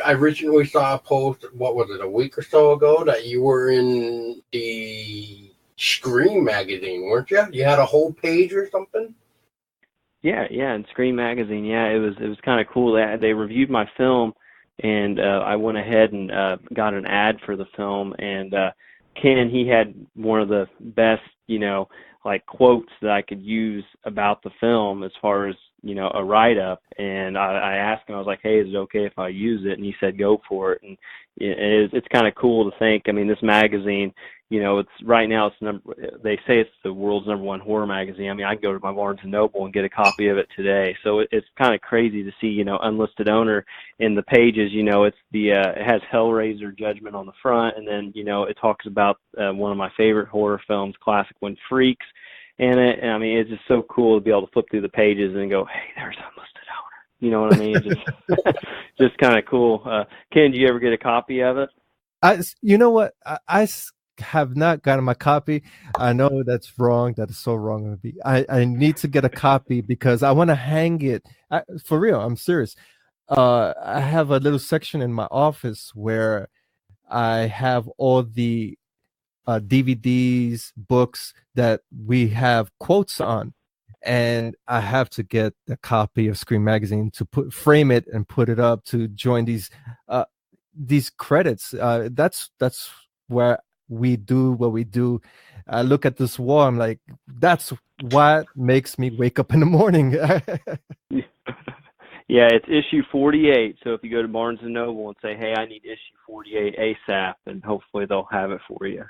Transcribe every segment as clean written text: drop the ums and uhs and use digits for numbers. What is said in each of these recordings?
I recently saw a post, what was it, a week or so ago, that you were in the Scream magazine, weren't you? You had a whole page or something? Yeah, in Scream magazine. Yeah, it was kind of cool. They reviewed my film, and I went ahead and got an ad for the film. And Ken, he had one of the best, like quotes that I could use about the film as far as, a write-up. And I asked him, I was like, hey, is it okay if I use it? And he said, go for it. And it's kind of cool to think, I mean, this magazine, it's right now, they say it's the world's #1 horror magazine. I mean, I can go to my Barnes & Noble and get a copy of it today. So it's kind of crazy to see, Unlisted Owner in the pages. It has Hellraiser Judgment on the front, and then, it talks about one of my favorite horror films, classic one, Freaks. And I mean, it's just so cool to be able to flip through the pages and go, hey, there's Unlisted Owner. You know what I mean? It's just, just kind of cool. Ken, did you ever get a copy of it? You know what? I have not gotten my copy. I know that's wrong. That is so wrong. I need to get a copy because I want to hang it. For real, I'm serious. I have a little section in my office where I have all the DVDs, books that we have quotes on, and I have to get the copy of Scream magazine to frame it and put it up to join these credits. That's where we do what we do. I look at this wall, I'm like, that's what makes me wake up in the morning. Yeah, it's issue 48. So if you go to Barnes & Noble and say, hey, I need issue 48 ASAP, and hopefully they'll have it for you.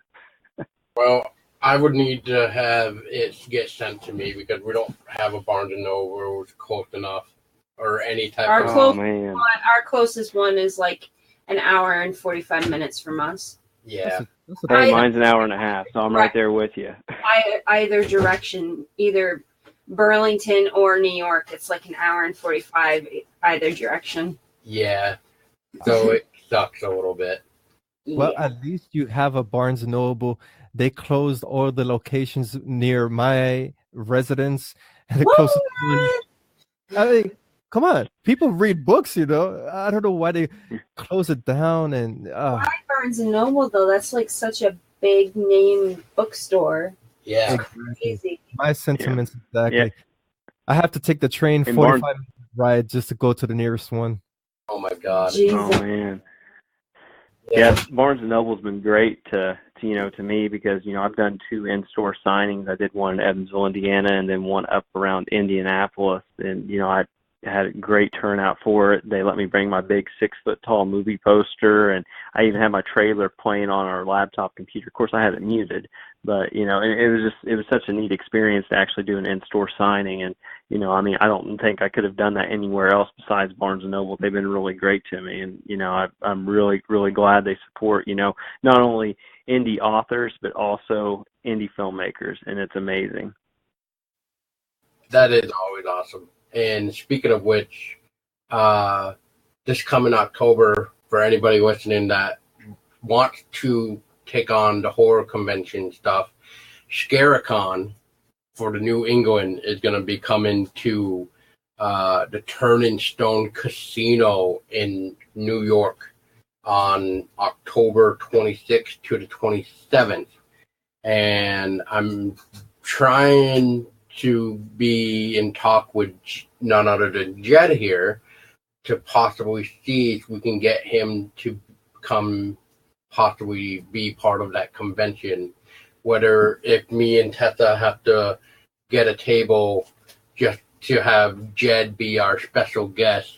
Well, I would need to have it get sent to me because we don't have a Barnes & Noble close enough or any type of... Our closest one is like an hour and 45 minutes from us. Yeah. Hey, mine's an hour and a half, so I'm right there with you. Either direction, either Burlington or New York, it's like an hour and 45 either direction. Yeah. So it sucks a little bit. Well, at least you have a Barnes & Noble. They closed all the locations near my residence. And I mean, come on. People read books, I don't know why they close it down. And why Barnes & Noble, though? That's like such a big name bookstore. Yeah. Crazy. My sentiments, exactly. Yeah. I have to take the train 45 ride just to go to the nearest one. Oh, my God. Jesus. Oh, man. Yeah, Barnes & Noble's been great to me because, I've done 2 in-store signings. I did one in Evansville, Indiana, and then one up around Indianapolis. And, I had a great turnout for it. They let me bring my big 6-foot-tall movie poster, and I even had my trailer playing on our laptop computer. Of course, I had it muted, but, and it was such a neat experience to actually do an in-store signing. And, I don't think I could have done that anywhere else besides Barnes & Noble. They've been really great to me, and, I'm really, really glad they support, not only indie authors, but also indie filmmakers, and it's amazing. That is always awesome. And speaking of which, this coming October, for anybody listening that wants to take on the horror convention stuff, ScareCon for the New England is going to be coming to the Turning Stone Casino in New York on October 26th to the 27th. And I'm trying to be in talk with none other than Jed here to possibly see if we can get him to come possibly be part of that convention. Whether if me and Tessa have to get a table just to have Jed be our special guest,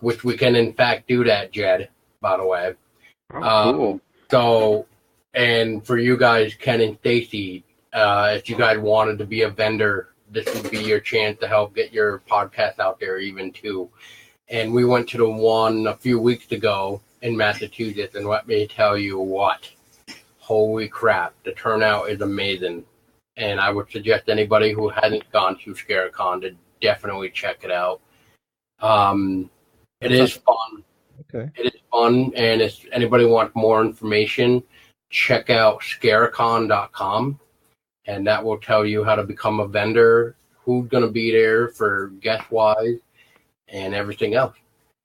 which we can in fact do that, Jed, by the way. Cool. So, and for you guys, Ken and Stacy, if you guys wanted to be a vendor, this would be your chance to help get your podcast out there even too. And we went to the one a few weeks ago in Massachusetts, and let me tell you what, holy crap, the turnout is amazing. And I would suggest anybody who hasn't gone to ScareCon to definitely check it out. It is fun. Okay. It is fun, and if anybody wants more information, check out ScareCon.com. And that will tell you how to become a vendor, who's going to be there for guest-wise, and everything else.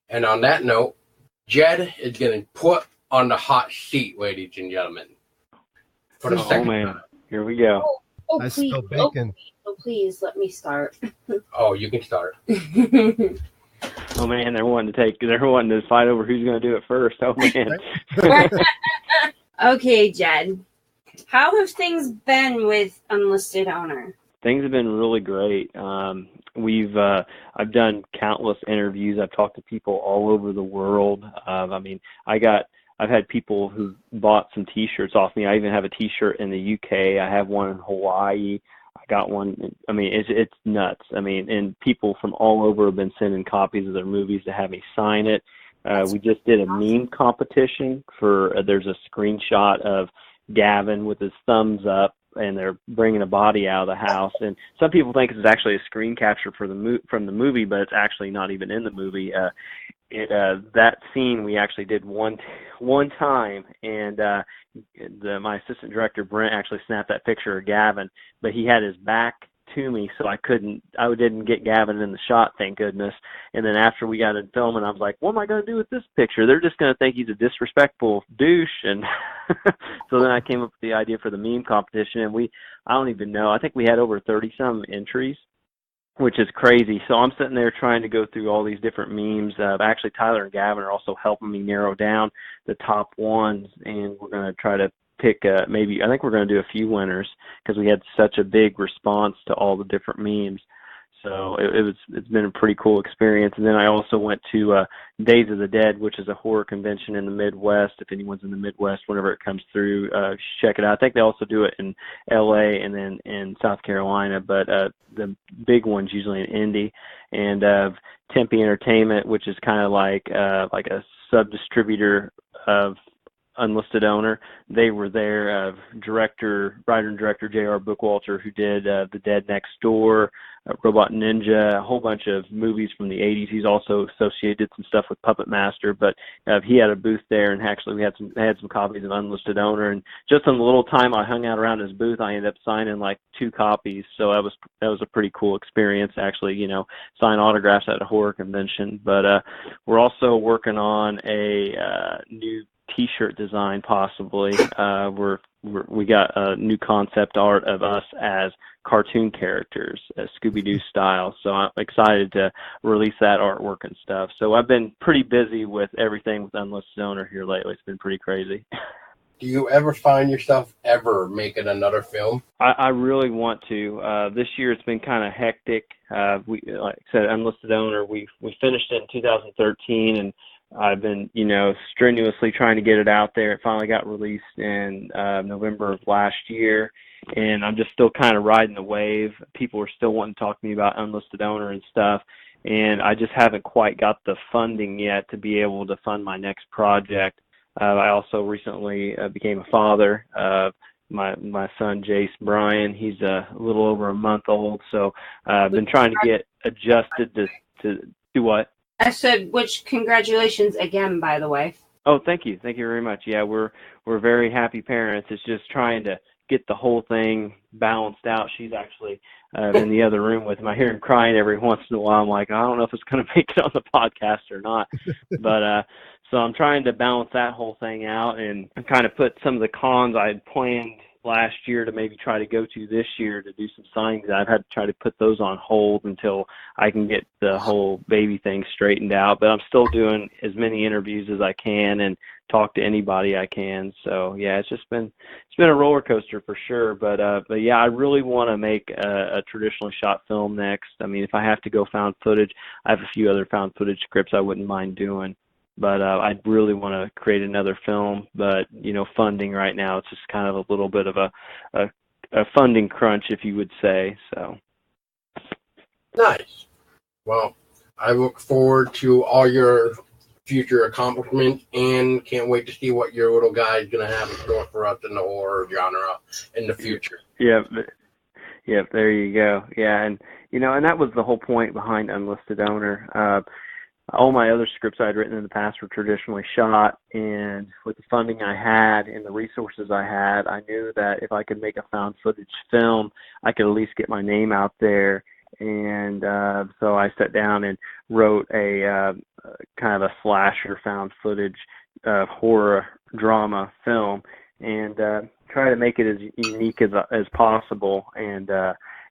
And on that note, Jed is getting put on the hot seat, ladies and gentlemen. For the second time. Here we go. Oh, I please. smell bacon. Oh, please, let me start. Oh, you can start. Oh man, they're wanting to fight over who's going to do it first. Oh man. Okay, Jed. How have things been with Unlisted Owner? Things have been really great. I've done countless interviews. I've talked to people all over the world. I've had people who bought some T-shirts off me. I even have a T-shirt in the UK. I have one in Hawaii. I got one. I mean, it's nuts. I mean, and people from all over have been sending copies of their movies to have me sign it. We just did a meme competition for. There's a screenshot of Gavin with his thumbs up, and they're bringing a body out of the house. And some people think it's actually a screen capture from the movie, but it's actually not even in the movie. That scene we actually did one time, and my assistant director Brent actually snapped that picture of Gavin, but he had his back to me, so I didn't get Gavin in the shot, thank goodness. And then after we got in filming, I was like, what am I going to do with this picture? They're just going to think he's a disrespectful douche. And so then I came up with the idea for the meme competition, and I don't even know, I think we had over 30-some entries, which is crazy. So I'm sitting there trying to go through all these different memes. Actually, Tyler and Gavin are also helping me narrow down the top ones, and we're going to try to pick I think we're going to do a few winners because we had such a big response to all the different memes. So it's been a pretty cool experience. And then I also went to Days of the Dead, which is a horror convention in the Midwest. If anyone's in the Midwest, whenever it comes through, check it out. I think they also do it in LA and then in South Carolina, but the big one's usually in Indy. And Tempe Entertainment, which is kind of like a sub-distributor of Unlisted Owner. They were there. Writer and director J.R. Bookwalter, who did The Dead Next Door, Robot Ninja, a whole bunch of movies from the 80s. He's also associated some stuff with Puppet Master, but he had a booth there, and actually they had some copies of Unlisted Owner. And just in the little time I hung out around his booth, I ended up signing like 2 copies. So that was a pretty cool experience, actually. Sign autographs at a horror convention. But we're also working on a new T-shirt design, possibly. We got a new concept art of us as cartoon characters, Scooby-Doo style. So I'm excited to release that artwork and stuff. So I've been pretty busy with everything with Unlisted Owner here lately. It's been pretty crazy. Do you ever find yourself ever making another film? I really want to. This year it's been kind of hectic. Like I said, Unlisted Owner, we finished it in 2013, and I've been, strenuously trying to get it out there. It finally got released in November of last year, and I'm just still kind of riding the wave. People are still wanting to talk to me about Unlisted Owner and stuff, and I just haven't quite got the funding yet to be able to fund my next project. I also recently became a father. My son, Jace Bryan, he's a little over a month old, so I've been trying to get adjusted to do what? I said, which congratulations again, by the way. Oh, thank you. Thank you very much. Yeah, we're very happy parents. It's just trying to get the whole thing balanced out. She's actually in the other room with him. I hear him crying every once in a while. I'm like, I don't know if it's going to make it on the podcast or not. But so I'm trying to balance that whole thing out and kind of put some of the cons I had planned last year to maybe try to go to this year to do some signings. I've had to try to put those on hold until I can get the whole baby thing straightened out, but I'm still doing as many interviews as I can and talk to anybody I can. So yeah, it's been a roller coaster for sure, but yeah, I really want to make a traditionally shot film next. I mean, if I have to go found footage, I have a few other found footage scripts I wouldn't mind doing. But I really want to create another film, but funding right now, it's just kind of a little bit of a funding crunch, if you would say. So nice. Well, I look forward to all your future accomplishments and can't wait to see what your little guy is going to have in store for us in the horror genre in the future. Yeah, there you go. Yeah, and and that was the whole point behind Unlisted Owner. All my other scripts I'd written in the past were traditionally shot, and with the funding I had and the resources I had, I knew that if I could make a found footage film, I could at least get my name out there. And so I sat down and wrote a kind of a slasher found footage horror drama film, and try to make it as unique as possible. And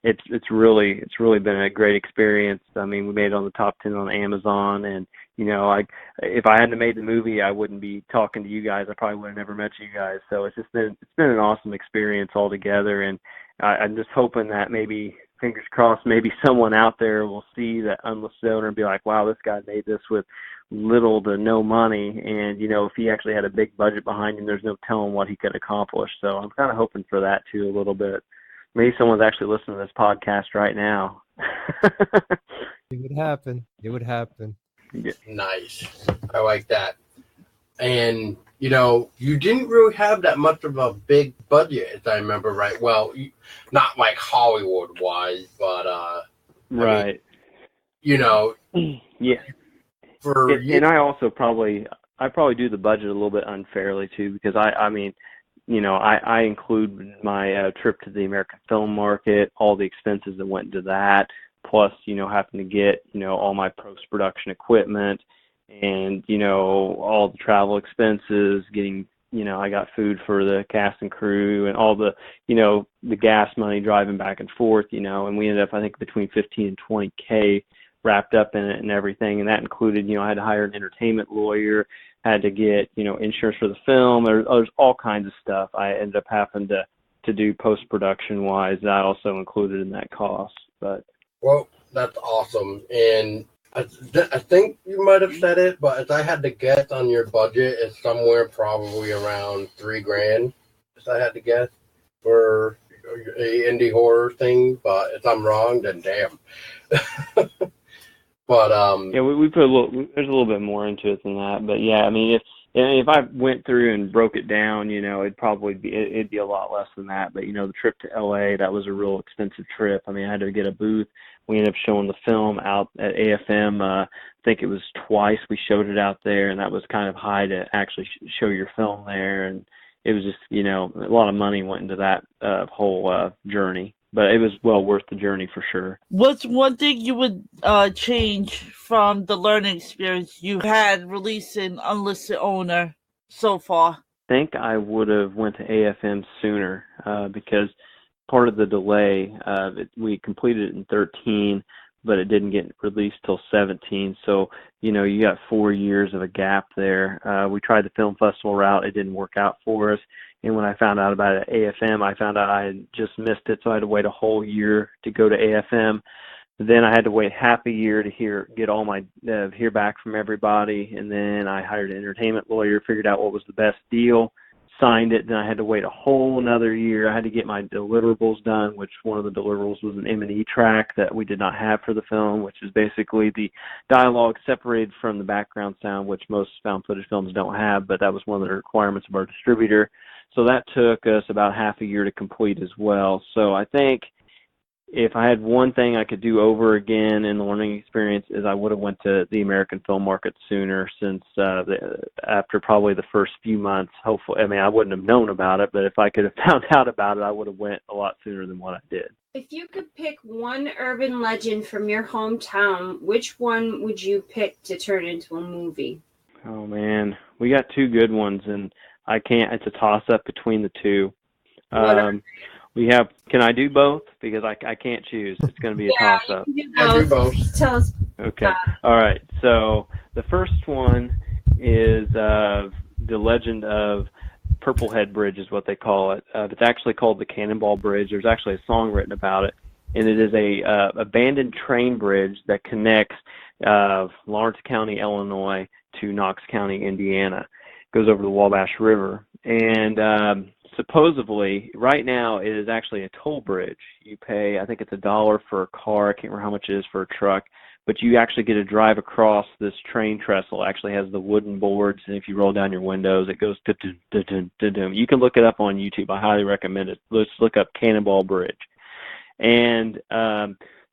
it's really been a great experience. I mean, we made it on the top 10 on Amazon, and if I hadn't made the movie, I wouldn't be talking to you guys. I probably would have never met you guys. So it's been an awesome experience altogether, and I'm just hoping that maybe, fingers crossed, maybe someone out there will see that Unlisted owner and be like, wow, this guy made this with little to no money, and if he actually had a big budget behind him, there's no telling what he could accomplish. So I'm kind of hoping for that too a little bit. Maybe someone's actually listening to this podcast right now. It would happen. It would happen. Yeah. Nice. I like that. And, you didn't really have that much of a big budget, as I remember, right? Well, not like Hollywood-wise, but, right. Yeah. And I also probably do the budget a little bit unfairly, too, because I include my trip to the American film market, all the expenses that went into that, plus, having to get, all my post-production equipment and, all the travel expenses, getting, I got food for the cast and crew and all the, the gas money driving back and forth, and we ended up, I think, between 15 and 20K wrapped up in it and everything. And that included, I had to hire an entertainment lawyer, had to get, insurance for the film. There's all kinds of stuff I ended up having to do post-production wise. That also included in that cost. Well, that's awesome. And I think you might have said it, but if I had to guess on your budget, it's somewhere probably around $3,000, if I had to guess, for a indie horror thing. But if I'm wrong, then damn. But yeah, we put there's a little bit more into it than that. But yeah, I mean, if I went through and broke it down, it'd be a lot less than that. But the trip to LA, that was a real expensive trip. I mean, I had to get a booth. We ended up showing the film out at AFM. I think it was twice we showed it out there, and that was kind of high to actually show your film there. And it was just, a lot of money went into that whole journey. But it was well worth the journey for sure. What's one thing you would change from the learning experience you had releasing Unlisted Owner so far? I think I would have went to AFM sooner because part of the delay, we completed it in 13, but it didn't get released till 17. So, you got 4 years of a gap there. We tried the film festival route. It didn't work out for us. And when I found out about it at AFM, I found out I had just missed it, so I had to wait a whole year to go to AFM. Then I had to wait half a year to hear back from everybody, and then I hired an entertainment lawyer, figured out what was the best deal, signed it. Then I had to wait a whole another year. I had to get my deliverables done, which one of the deliverables was an M&E track that we did not have for the film, which is basically the dialogue separated from the background sound, which most found footage films don't have, but that was one of the requirements of our distributor. So that took us about half a year to complete as well. So I think if I had one thing I could do over again in the learning experience is I would have went to the American film market sooner, since after probably the first few months, hopefully, I mean, I wouldn't have known about it, but if I could have found out about it, I would have went a lot sooner than what I did. If you could pick one urban legend from your hometown, which one would you pick to turn into a movie? Oh, man. We got two good ones, and it's a toss-up between the two. We have, can I do both? Because I can't choose. It's going to be a toss-up. You can do both. Tell us. Okay. All right. So the first one is the legend of Purple Head Bridge is what they call it. It's actually called the Cannonball Bridge. There's actually a song written about it. And it is a abandoned train bridge that connects Lawrence County, Illinois to Knox County, Indiana. It goes over the Wabash River. And supposedly, right now, it is actually a toll bridge. You pay, I think it's $1 for a car. I can't remember how much it is for a truck. But you actually get to drive across this train trestle. It actually has the wooden boards, and if you roll down your windows, it goes dum-dum-dum-dum. You can look it up on YouTube. I highly recommend it. Let's look up Cannonball Bridge. And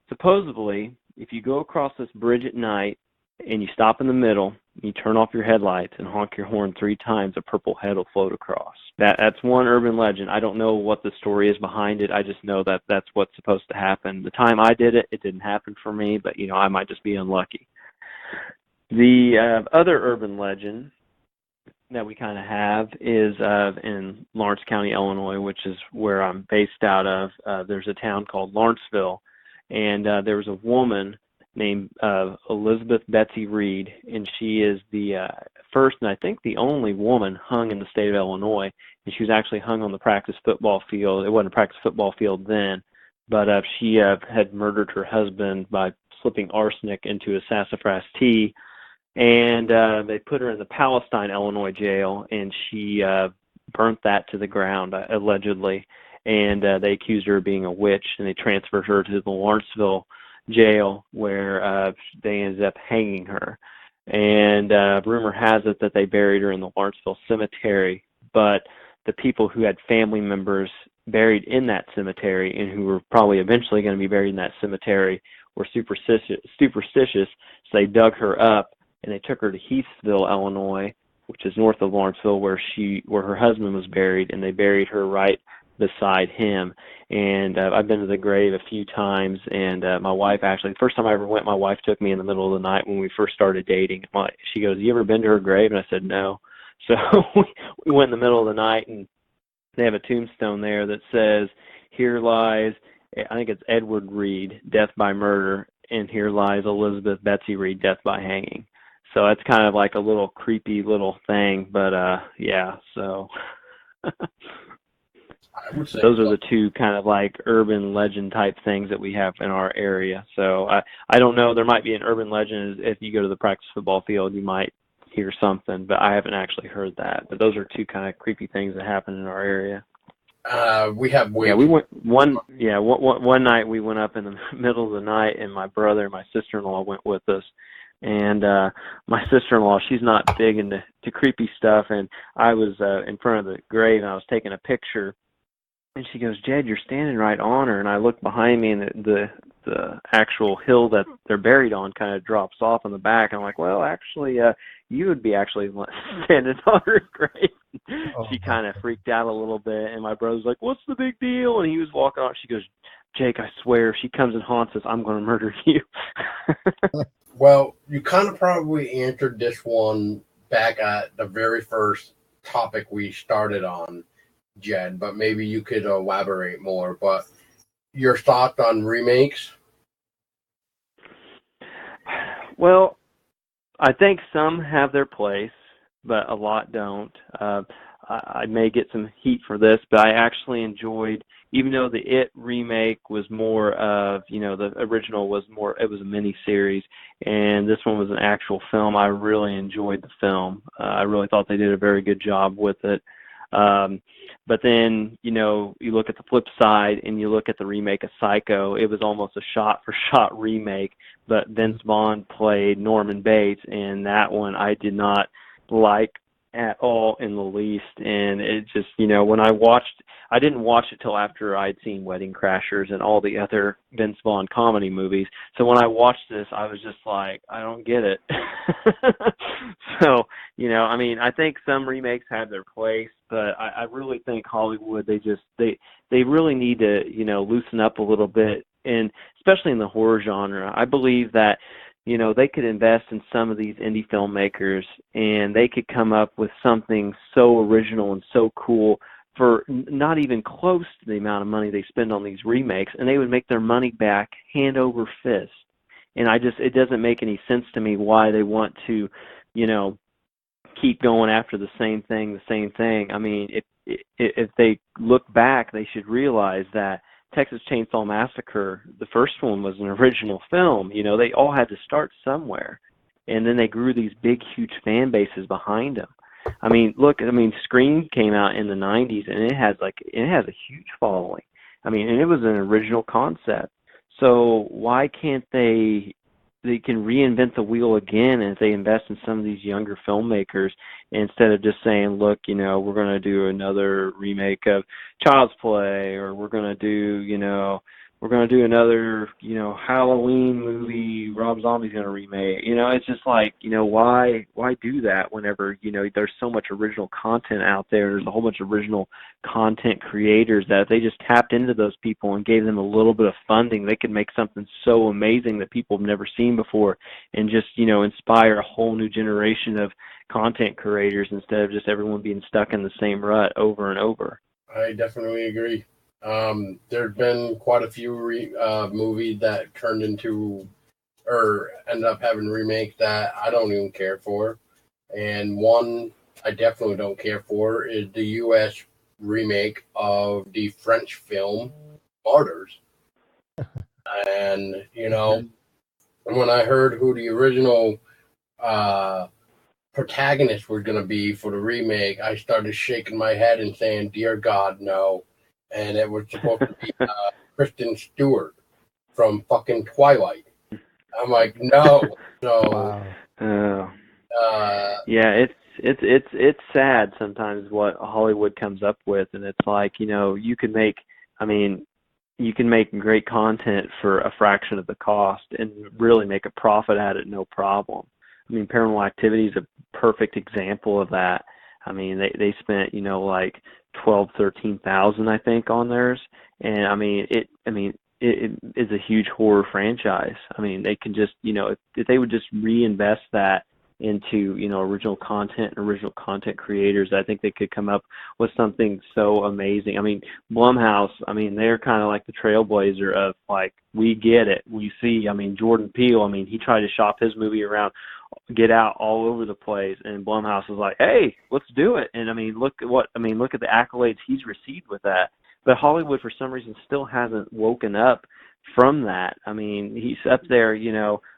supposedly, if you go across this bridge at night and you stop in the middle, you turn off your headlights and honk your horn 3 times, a purple head will float across. That's one urban legend. I don't know what the story is behind it. I just know that that's what's supposed to happen. The time I did it, it didn't happen for me, but, I might just be unlucky. The other urban legend that we kind of have is in Lawrence County, Illinois, which is where I'm based out of. There's a town called Lawrenceville, and there was a woman named Elizabeth Betsy Reed, and she is the first and I think the only woman hung in the state of Illinois, and she was actually hung on the practice football field. It wasn't a practice football field then, but she had murdered her husband by slipping arsenic into a sassafras tea, and they put her in the Palestine, Illinois jail, and she burnt that to the ground, allegedly, and they accused her of being a witch, and they transferred her to the Lawrenceville jail, where they ended up hanging her. And rumor has it that they buried her in the Lawrenceville cemetery, but the people who had family members buried in that cemetery and who were probably eventually going to be buried in that cemetery were superstitious, so they dug her up and they took her to Heathsville, Illinois, which is north of Lawrenceville, where her husband was buried, and they buried her right beside him. And I've been to the grave a few times, and my wife actually, the first time I ever went, my wife took me in the middle of the night when we first started dating. She goes, "You ever been to her grave?" And I said, "No." So we went in the middle of the night, and they have a tombstone there that says, "Here lies," I think it's Edward Reed, death by murder, and here lies Elizabeth Betsy Reed, death by hanging. So it's kind of like a little creepy little thing, but yeah, so I would say those are the two kind of like urban legend type things that we have in our area. So I don't know, there might be an urban legend. If you go to the practice football field, you might hear something, but I haven't actually heard that. But those are two kind of creepy things that happen in our area. We have we went one night. We went up in the middle of the night, and my brother and my sister-in-law went with us. And my sister-in-law, she's not big into creepy stuff, and I was in front of the grave, and I was taking a picture, and she goes, "Jed, you're standing right on her." And I look behind me, and the actual hill that they're buried on kind of drops off in the back. And I'm like, "Well, actually, you would be actually standing on her grave." She kind of freaked out a little bit, and my brother's like, "What's the big deal?" And he was walking on. She goes, "Jake, I swear, if she comes and haunts us, I'm going to murder you." Well, you kind of probably answered this one back at the very first topic we started on, Jed, but maybe you could elaborate more. But your thoughts on remakes? Well, I think some have their place, but a lot don't. I may get some heat for this, but I actually enjoyed, even though the It remake was more of, the original was more, it was a mini-series, and this one was an actual film. I really enjoyed the film. I really thought they did a very good job with it. But then, you look at the flip side and you look at the remake of Psycho, it was almost a shot-for-shot remake, but Vince Vaughn played Norman Bates, and that one I did not like at all in the least. And it just, when I didn't watch it till after I'd seen Wedding Crashers and all the other Vince Vaughn comedy movies. So when I watched this, I was just like, I don't get it. So, I think some remakes have their place, but I really think Hollywood, they really need to, loosen up a little bit, and especially in the horror genre. I believe that, they could invest in some of these indie filmmakers, and they could come up with something so original and so cool for not even close to the amount of money they spend on these remakes, and they would make their money back hand over fist. And it doesn't make any sense to me why they want to, keep going after the same thing. I mean, if they look back, they should realize that Texas Chainsaw Massacre, the first one, was an original film. They all had to start somewhere, and then they grew these big, huge fan bases behind them. I mean, Scream came out in the 90s, and it has a huge following. I mean, and it was an original concept. So why can't they can reinvent the wheel again, and if they invest in some of these younger filmmakers, instead of just saying, look, we're going to do another remake of Child's Play, or we're going to do, we're going to do another, Halloween movie Rob Zombie's going to remake. It's just like, why do that whenever, there's so much original content out there. There's a whole bunch of original content creators that if they just tapped into those people and gave them a little bit of funding, they could make something so amazing that people have never seen before and just, inspire a whole new generation of content creators instead of just everyone being stuck in the same rut over and over. I definitely agree. There's been quite a few movies that turned into or ended up having remakes that I don't even care for. And one I definitely don't care for is the U.S. remake of the French film Martyrs. And, when I heard who the original protagonist was going to be for the remake, I started shaking my head and saying, "Dear God, no." And it was supposed to be Kristen Stewart from fucking Twilight. I'm like, no. So, yeah, it's sad sometimes what Hollywood comes up with, and it's like, you can make great content for a fraction of the cost and really make a profit at it, no problem. Paranormal Activity is a perfect example of that. They spent, like 13,000, I think, on theirs, and it is a huge horror franchise. They can just, if they would just reinvest that into, original content and original content creators, I think they could come up with something so amazing. Blumhouse, they're kind of like the trailblazer of, like, we get it, we see. Jordan Peele, he tried to shop his movie around Get Out all over the place, and Blumhouse was like, "Hey, let's do it." And look at the accolades he's received with that. But Hollywood, for some reason, still hasn't woken up from that. He's up there,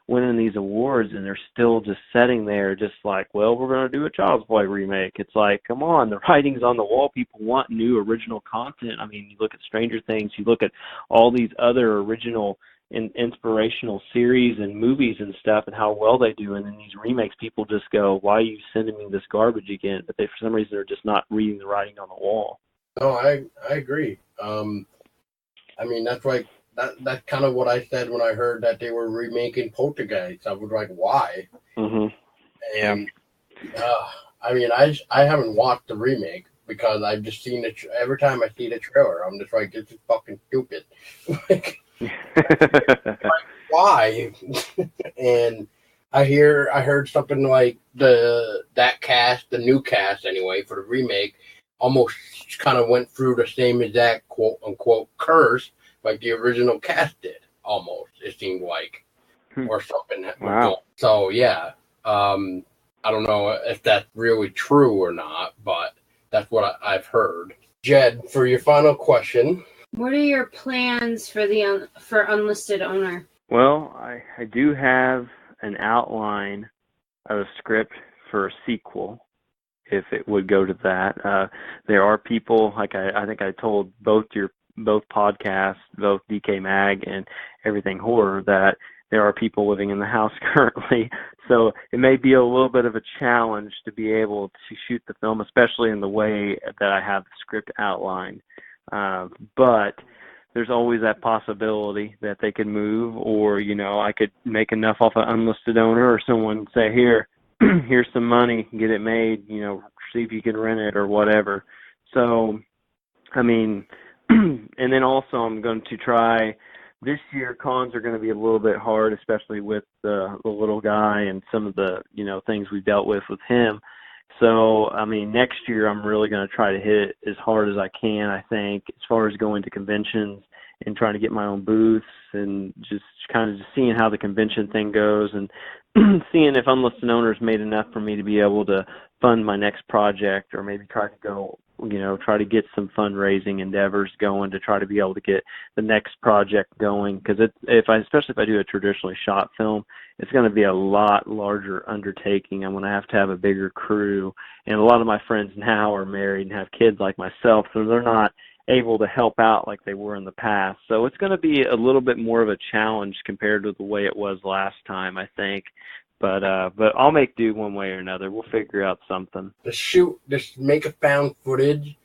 winning these awards, and they're still just sitting there, just like, well, we're going to do a Child's Play remake. It's like, come on, the writing's on the wall. People want new original content. You look at Stranger Things, you look at all these other original and inspirational series and movies and stuff, and how well they do, and then these remakes, people just go, "Why are you sending me this garbage again?" But they, for some reason, are just not reading the writing on the wall. No, I agree. That's like that's kind of what I said when I heard that they were remaking Poltergeist. I was like, why? Mm-hmm. And I haven't watched the remake because I've just seen it. Every time I see the trailer, I'm just like, this is fucking stupid. Like, why? And I heard something like the new cast anyway, for the remake, almost kind of went through the same exact quote unquote curse like the original cast did. Almost, it seemed like, or something. Wow. So yeah, I don't know if that's really true or not, but that's what I've heard. Jed, for your final question, what are your plans for Unlisted Owner? Well, I do have an outline of a script for a sequel, if it would go to that. There are people, like I think I told both podcasts, both DecayMag and Everything Horror, that there are people living in the house currently. So it may be a little bit of a challenge to be able to shoot the film, especially in the way that I have the script outlined. But there's always that possibility that they could move, or, I could make enough off an Unlisted Owner, or someone say, here's some money, get it made, see if you can rent it or whatever. So, and then also I'm going to try, this year cons are going to be a little bit hard, especially with the little guy and some of the, things we've dealt with him. So, next year I'm really going to try to hit it as hard as I can, I think, as far as going to conventions and trying to get my own booths and just kind of seeing how the convention thing goes and seeing if Unlisted Owners made enough for me to be able to fund my next project, or maybe try to get some fundraising endeavors going to try to be able to get the next project going. Because especially if I do a traditionally shot film, it's going to be a lot larger undertaking. I'm going to have a bigger crew, and a lot of my friends now are married and have kids like myself, so they're not able to help out like they were in the past. So it's going to be a little bit more of a challenge compared to the way it was last time, I think. But I'll make do one way or another. We'll figure out something. Just make a found footage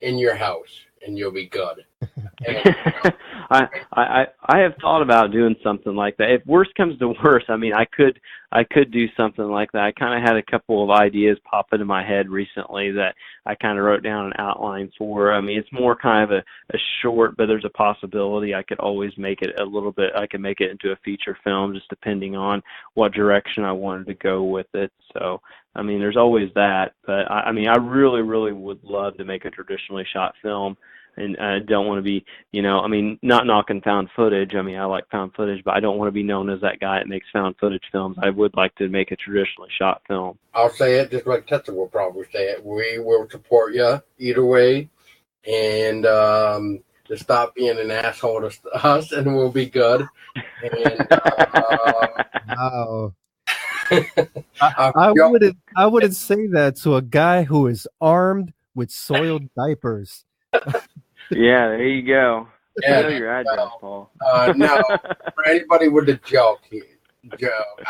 in your house. and you'll be good. And, I have thought about doing something like that. If worst comes to worst, I mean, I could do something like that. I kind of had a couple of ideas pop into my head recently that I kind of wrote down an outline for. I mean, it's more kind of a short, but there's a possibility I could always make it a little bit. I could make it into a feature film, just depending on what direction I wanted to go with it. So, I mean, there's always that. But I mean, I really, really would love to make a traditionally shot film. And I don't want to be, I mean, not knocking found footage. I mean, I like found footage, but I don't want to be known as that guy that makes found footage films. I would like to make a traditionally shot film. I'll say it just like Tessa will probably say it. We will support you either way. And just stop being an asshole to us, and we'll be good. And Wow. I wouldn't say that to a guy who is armed with soiled diapers. Yeah, there you go. Yeah, I know your address, Paul. No, for anybody with a joke,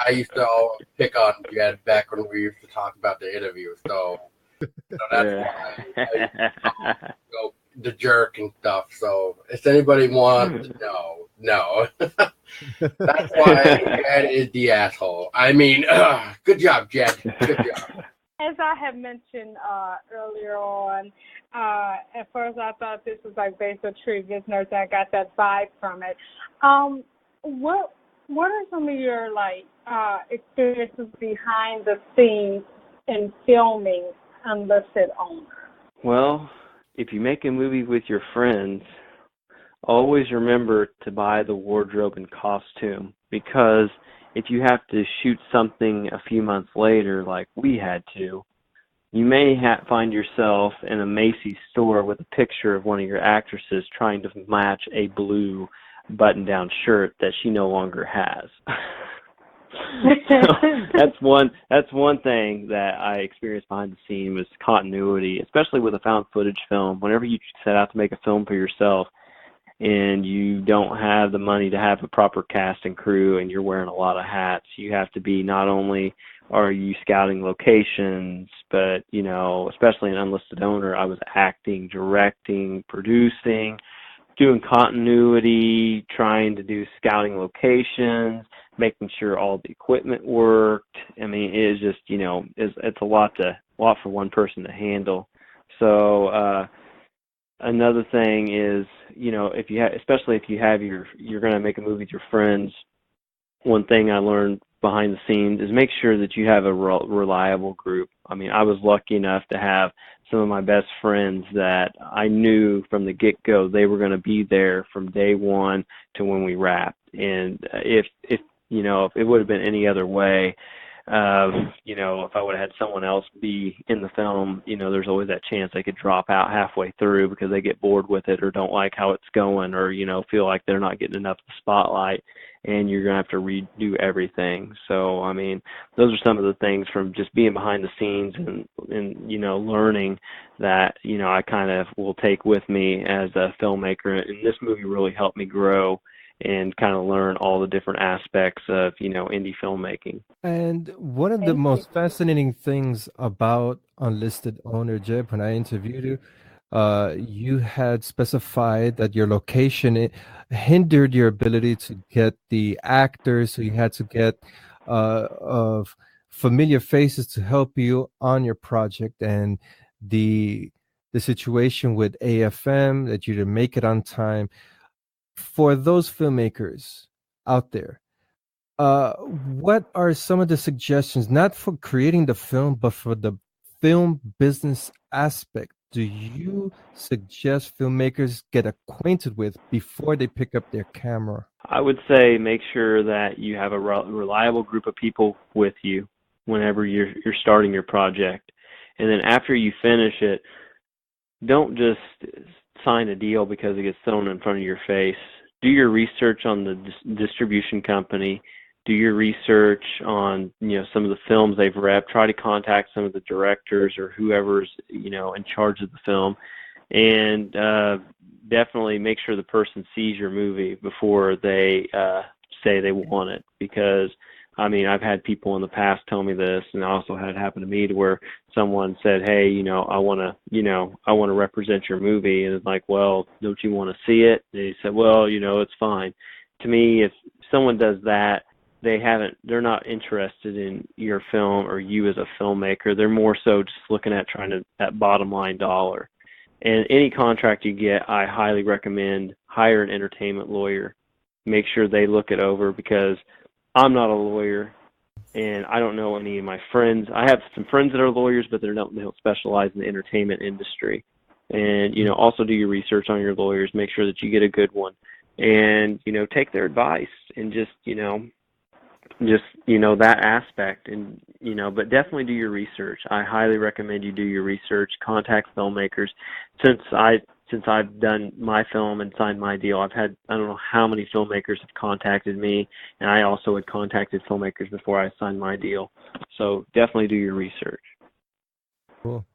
I used to all pick on Jed back when we used to talk about the interview. So that's why I go the jerk and stuff. So if anybody wants, no. That's why Jed is the asshole. I mean, good job, Jed. Good job. As I have mentioned earlier on, at first I thought this was like basic tree business, and I got that vibe from it. What are some of your experiences behind the scenes in filming Unlisted Owner? Well, if you make a movie with your friends, always remember to buy the wardrobe and costume, because if you have to shoot something a few months later like we had to, you may find yourself in a Macy's store with a picture of one of your actresses trying to match a blue button-down shirt that she no longer has. So that's one thing that I experienced behind the scene was continuity, especially with a found footage film. Whenever you set out to make a film for yourself, and you don't have the money to have a proper cast and crew, and you're wearing a lot of hats, you have to be, not only are you scouting locations, but, especially in Unlisted Owner, I was acting, directing, producing, doing continuity, trying to do scouting locations, making sure all the equipment worked. I mean, it is just, it's a lot for one person to handle. So, another thing is, especially if you're going to make a movie with your friends, one thing I learned behind the scenes is make sure that you have a reliable group. I mean, I was lucky enough to have some of my best friends that I knew from the get-go they were going to be there from day one to when we wrapped. And if it would have been any other way, if I would have had someone else be in the film, there's always that chance they could drop out halfway through because they get bored with it or don't like how it's going, or, feel like they're not getting enough of the spotlight, and you're going to have to redo everything. So, I mean, those are some of the things from just being behind the scenes and learning that, I kind of will take with me as a filmmaker. And this movie really helped me grow and kind of learn all the different aspects of, indie filmmaking. And one of the most fascinating things about Unlisted Owner, Jed, when I interviewed you, you had specified that your location hindered your ability to get the actors, so you had to get of familiar faces to help you on your project, and the situation with AFM that you didn't make it on time. For those filmmakers out there, what are some of the suggestions, not for creating the film, but for the film business aspect? Do you suggest filmmakers get acquainted with before they pick up their camera? I would say make sure that you have a reliable group of people with you whenever you're starting your project. And then after you finish it, don't just sign a deal because it gets thrown in front of your face. Do your research on the distribution company. Do your research on some of the films they've repped. Try to contact some of the directors or whoever's in charge of the film, and definitely make sure the person sees your movie before they say they want it, because I mean, I've had people in the past tell me this, and I also had it happen to me to where someone said, hey, I want to represent your movie. And it's like, well, don't you want to see it? And he said, well, it's fine. To me, if someone does that, they're not interested in your film or you as a filmmaker. They're more so just looking at that bottom line dollar. And any contract you get, I highly recommend hire an entertainment lawyer. Make sure they look it over, because I'm not a lawyer and I don't know any of my friends. I have some friends that are lawyers, but they don't specialize in the entertainment industry. And, also do your research on your lawyers. Make sure that you get a good one. And, take their advice and just that aspect, and but definitely do your research. I highly recommend you do your research. Contact filmmakers. Since I've done my film and signed my deal, I've had, I don't know how many filmmakers have contacted me, and I also had contacted filmmakers before I signed my deal. So definitely do your research. Cool.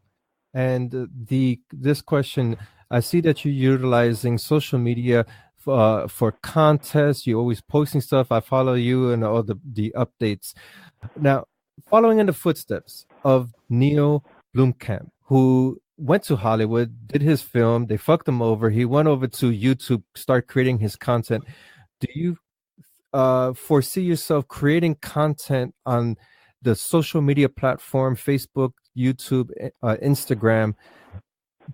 And this question, I see that you're utilizing social media for contests. You're always posting stuff. I follow you and all the updates. Now, following in the footsteps of Neil Blomkamp, who went to Hollywood, did his film, they fucked him over. He went over to YouTube, start creating his content. Do you foresee yourself creating content on the social media platform, Facebook, YouTube, Instagram,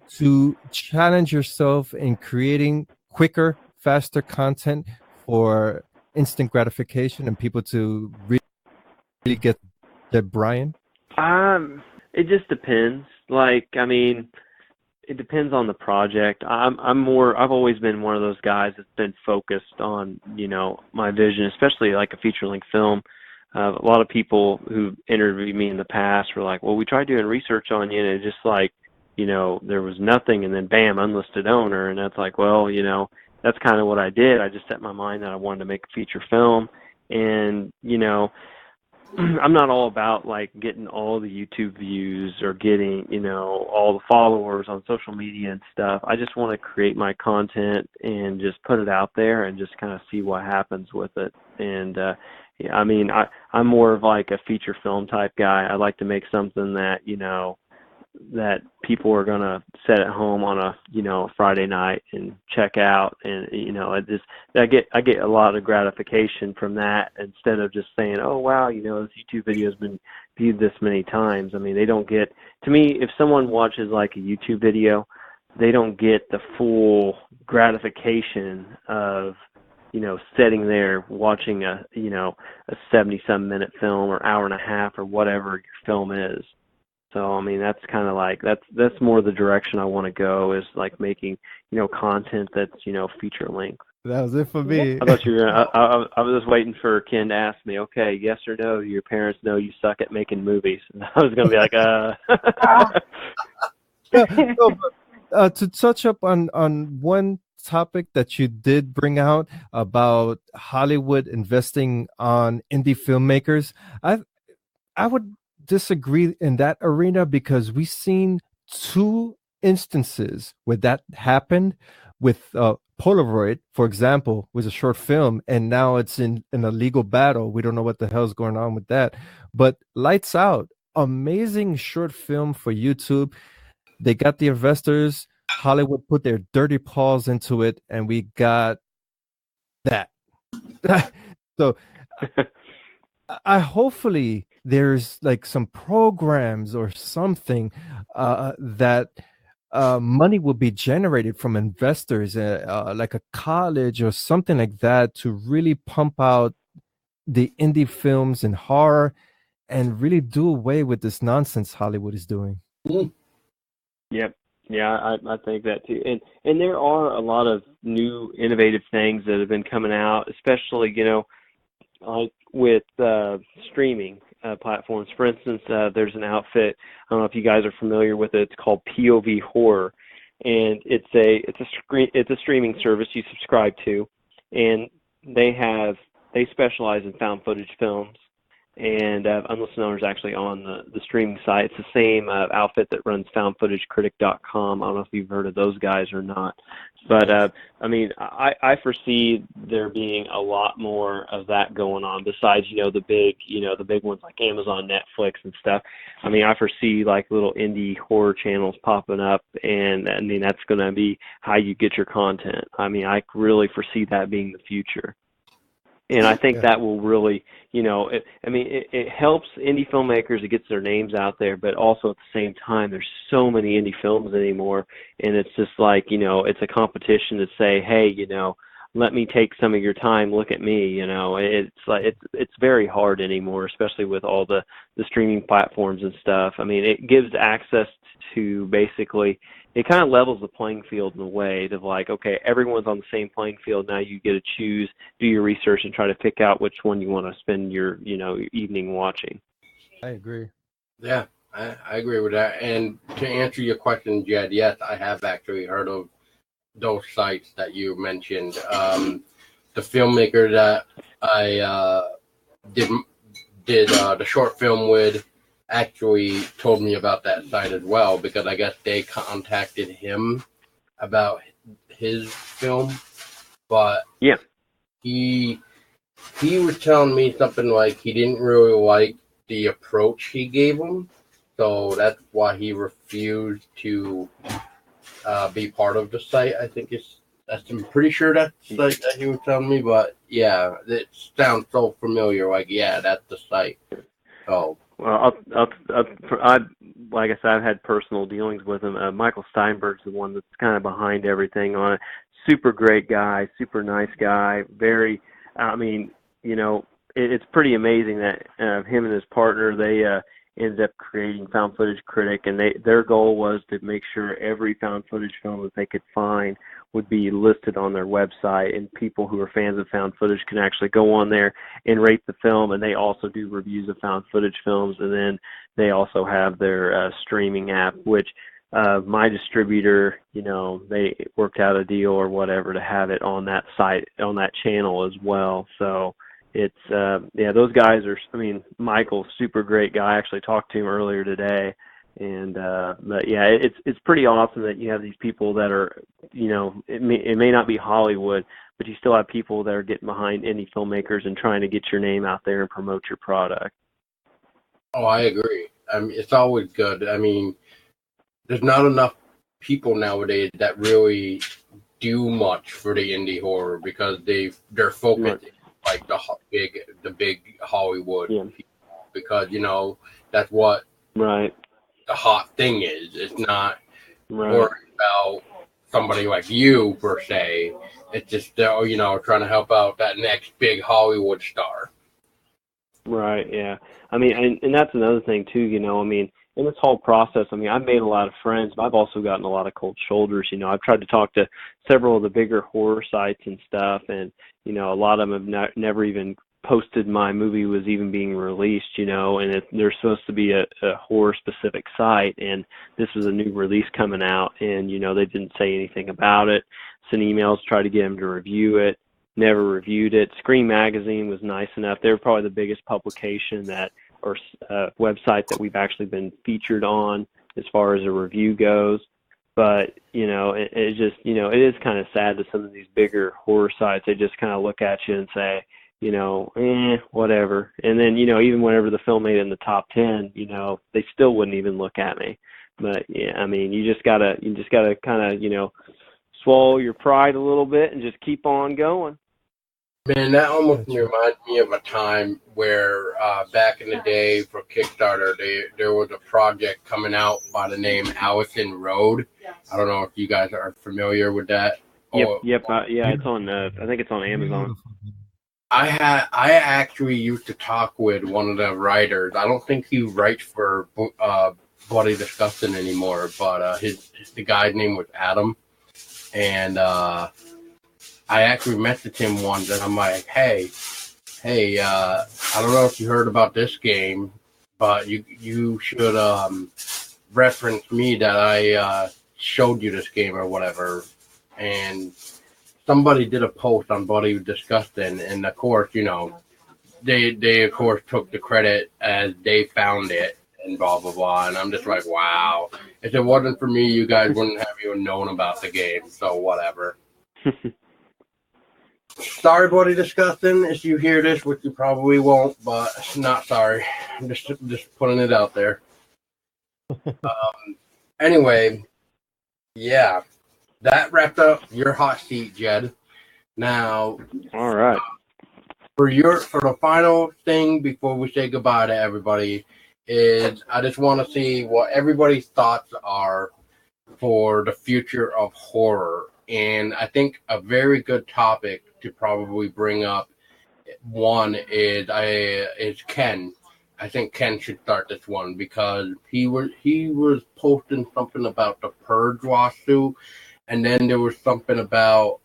to challenge yourself in creating quicker, faster content for instant gratification and people to really get their Brian? It just depends. It depends on the project. I've always been one of those guys that's been focused on, my vision, especially like a feature-length film. A lot of people who interviewed me in the past were like, well, we tried doing research on you, and it's just like, there was nothing, and then bam, unlisted owner. And that's like, well, that's kind of what I did. I just set my mind that I wanted to make a feature film. And, I'm not all about getting all the YouTube views or getting, all the followers on social media and stuff. I just want to create my content and just put it out there and just kind of see what happens with it. And, I'm more of like a feature film type guy. I like to make something that, that people are going to sit at home on a Friday night and check out. And I get a lot of gratification from that, instead of just saying, oh wow, this YouTube video has been viewed this many times. I mean, they don't get, to me, if someone watches like a YouTube video, they don't get the full gratification of sitting there watching a 70-some minute film or hour and a half or whatever your film is. So, that's kind of that's more the direction I want to go, is making, content that's, feature length. That was it for me. I thought you were I was just waiting for Ken to ask me, okay, yes or no, do your parents know you suck at making movies? And I was going to be like, to touch up on one topic that you did bring out about Hollywood investing on indie filmmakers, I would disagree in that arena, because we've seen two instances where that happened with Polaroid, for example, was a short film, and now it's in a legal battle. We don't know what the hell's going on with that. But Lights Out, amazing short film for YouTube. They got the investors. Hollywood put their dirty paws into it, and we got that. So I hopefully there's some programs or something that money will be generated from investors, like a college or something like that, to really pump out the indie films and horror and really do away with this nonsense Hollywood is doing. Yep. Yeah, I think that too. And there are a lot of new innovative things that have been coming out, especially, like with streaming platforms. For instance, there's an outfit, I don't know if you guys are familiar with it, it's called POV Horror. And it's a streaming service you subscribe to, and they specialize in found footage films. and Unlisted Owner is actually on the streaming site. It's the same outfit that runs foundfootagecritic.com. I don't know if you've heard of those guys or not. But, I mean, I foresee there being a lot more of that going on besides, the big ones like Amazon, Netflix and stuff. I mean, I foresee like little indie horror channels popping up, and I mean, that's going to be how you get your content. I mean, I really foresee that being the future. And I think that will really, it helps indie filmmakers. It gets their names out there, but also at the same time, there's so many indie films anymore, and it's just like, it's a competition to say, hey, let me take some of your time. Look at me. It's like it's very hard anymore, especially with all the streaming platforms and stuff. I mean, it gives access to basically. It kind of levels the playing field in a way of like, okay, everyone's on the same playing field. Now you get to choose, do your research, and try to pick out which one you want to spend your, evening watching. I agree. Yeah, I agree with that. And to answer your question, Jed, yes, I have actually heard of those sites that you mentioned. The filmmaker that I did the short film with actually told me about that site as well, because I guess they contacted him about his film, but yeah, he was telling me something like he didn't really like the approach he gave him, so that's why he refused to be part of the site. I'm pretty sure that's the site that he was telling me, but yeah, it sounds so familiar. Like, yeah, that's the site. So. Well, like I said, I've had personal dealings with him. Michael Steinberg's the one that's kind of behind everything on it. Super great guy, super nice guy. Very, I mean, it's pretty amazing that him and his partner, they ended up creating Found Footage Critic, and their goal was to make sure every found footage film that they could find would be listed on their website, and people who are fans of found footage can actually go on there and rate the film. And they also do reviews of found footage films, and then they also have their streaming app, which my distributor, they worked out a deal or whatever to have it on that site, on that channel as well. So it's those guys are, I mean, Michael's super great guy. I actually talked to him earlier today. And but yeah, it's pretty awesome that you have these people that are, it may not be Hollywood, but you still have people that are getting behind indie filmmakers and trying to get your name out there and promote your product. Oh, I agree. I mean, it's always good. I mean, there's not enough people nowadays that really do much for the indie horror because they're focused like the big Hollywood people, because that's what the hot thing is. It's not worried about somebody like you per se. It's just trying to help out that next big Hollywood star. Right. Yeah. I mean, and that's another thing too. I mean, in this whole process, I mean, I've made a lot of friends, but I've also gotten a lot of cold shoulders. I've tried to talk to several of the bigger horror sites and stuff, and a lot of them have never even posted my movie was even being released, and they're supposed to be a horror-specific site, and this was a new release coming out, and, they didn't say anything about it. Sent emails, tried to get them to review it, never reviewed it. Scream Magazine was nice enough. They're probably the biggest publication or website that we've actually been featured on as far as a review goes. But, it just, it is kind of sad that some of these bigger horror sites, they just kind of look at you and say, whatever. And then, even whenever the film made it in the top 10, they still wouldn't even look at me. But yeah, I mean, you just gotta kind of, swallow your pride a little bit and just keep on going. Man, that almost reminds me of a time where back in the day for Kickstarter, there was a project coming out by the name Allison Road. I don't know if you guys are familiar with that. Yep. Yeah, it's on. I think it's on Amazon. I actually used to talk with one of the writers. I don't think he writes for Bloody Disgusting anymore, but the guy's name was Adam, and I actually messaged him once, and I'm like, hey, I don't know if you heard about this game, but you should reference me that I showed you this game or whatever. And somebody did a post on Bloody Disgusting, and of course, they of course took the credit as they found it and blah blah blah, and I'm just like, wow. If it wasn't for me, you guys wouldn't have even known about the game. So whatever. Sorry, buddy, disgusting. If you hear this, which you probably won't, but not sorry. I'm just putting it out there. Anyway, yeah, that wrapped up your hot seat, Jed. Now, All right. for the final thing before we say goodbye to everybody is I just want to see what everybody's thoughts are for the future of horror. And I think a very good topic to probably bring up one is Ken. I think Ken should start this one because he was posting something about the Purge lawsuit, and then there was something about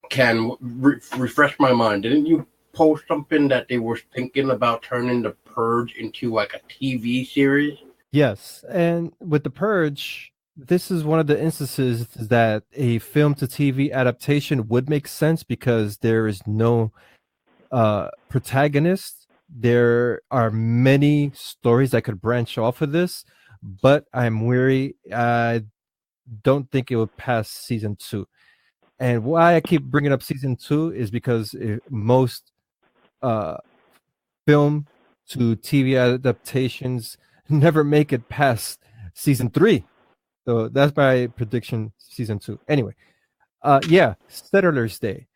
Ken, refresh my mind. Didn't you post something that they were thinking about turning the Purge into like a TV series? Yes, and with the Purge, this is one of the instances that a film to TV adaptation would make sense because there is no protagonist. There are many stories that could branch off of this, but I'm weary. I don't think it would pass season 2. And why I keep bringing up season 2 is because most film to TV adaptations never make it past season 3. So that's my prediction, season 2. Anyway, Settlers Day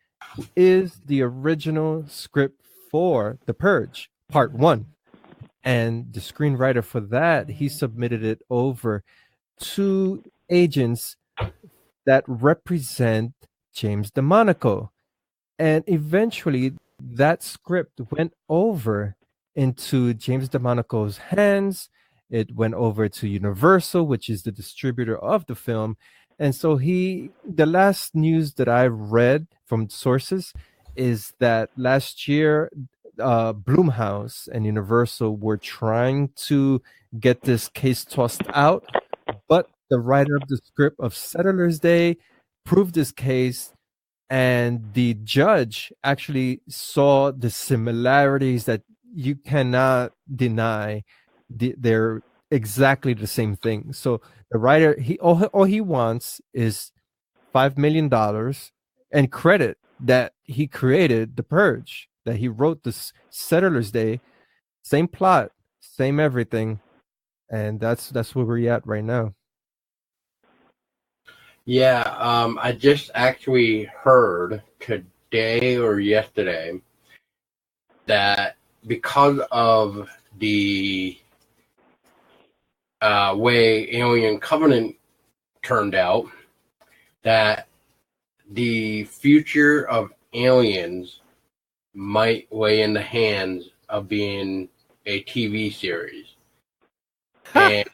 is the original script for The Purge, Part 1. And the screenwriter for that, he submitted it over to agents that represent James DeMonaco. And eventually that script went over into James DeMonaco's hands. It went over to Universal, which is the distributor of the film. And so the last news that I read from sources is that last year, Blumhouse and Universal were trying to get this case tossed out, but the writer of the script of Settlers Day proved this case, and the judge actually saw the similarities that you cannot deny. They're exactly the same thing. So the writer, all he wants is $5 million and credit that he created The Purge, that he wrote this Settlers Day, same plot, same everything, and that's where we're at right now. Yeah, I just actually heard today or yesterday that because of the way Alien Covenant turned out, that the future of Aliens might lay in the hands of being a TV series. And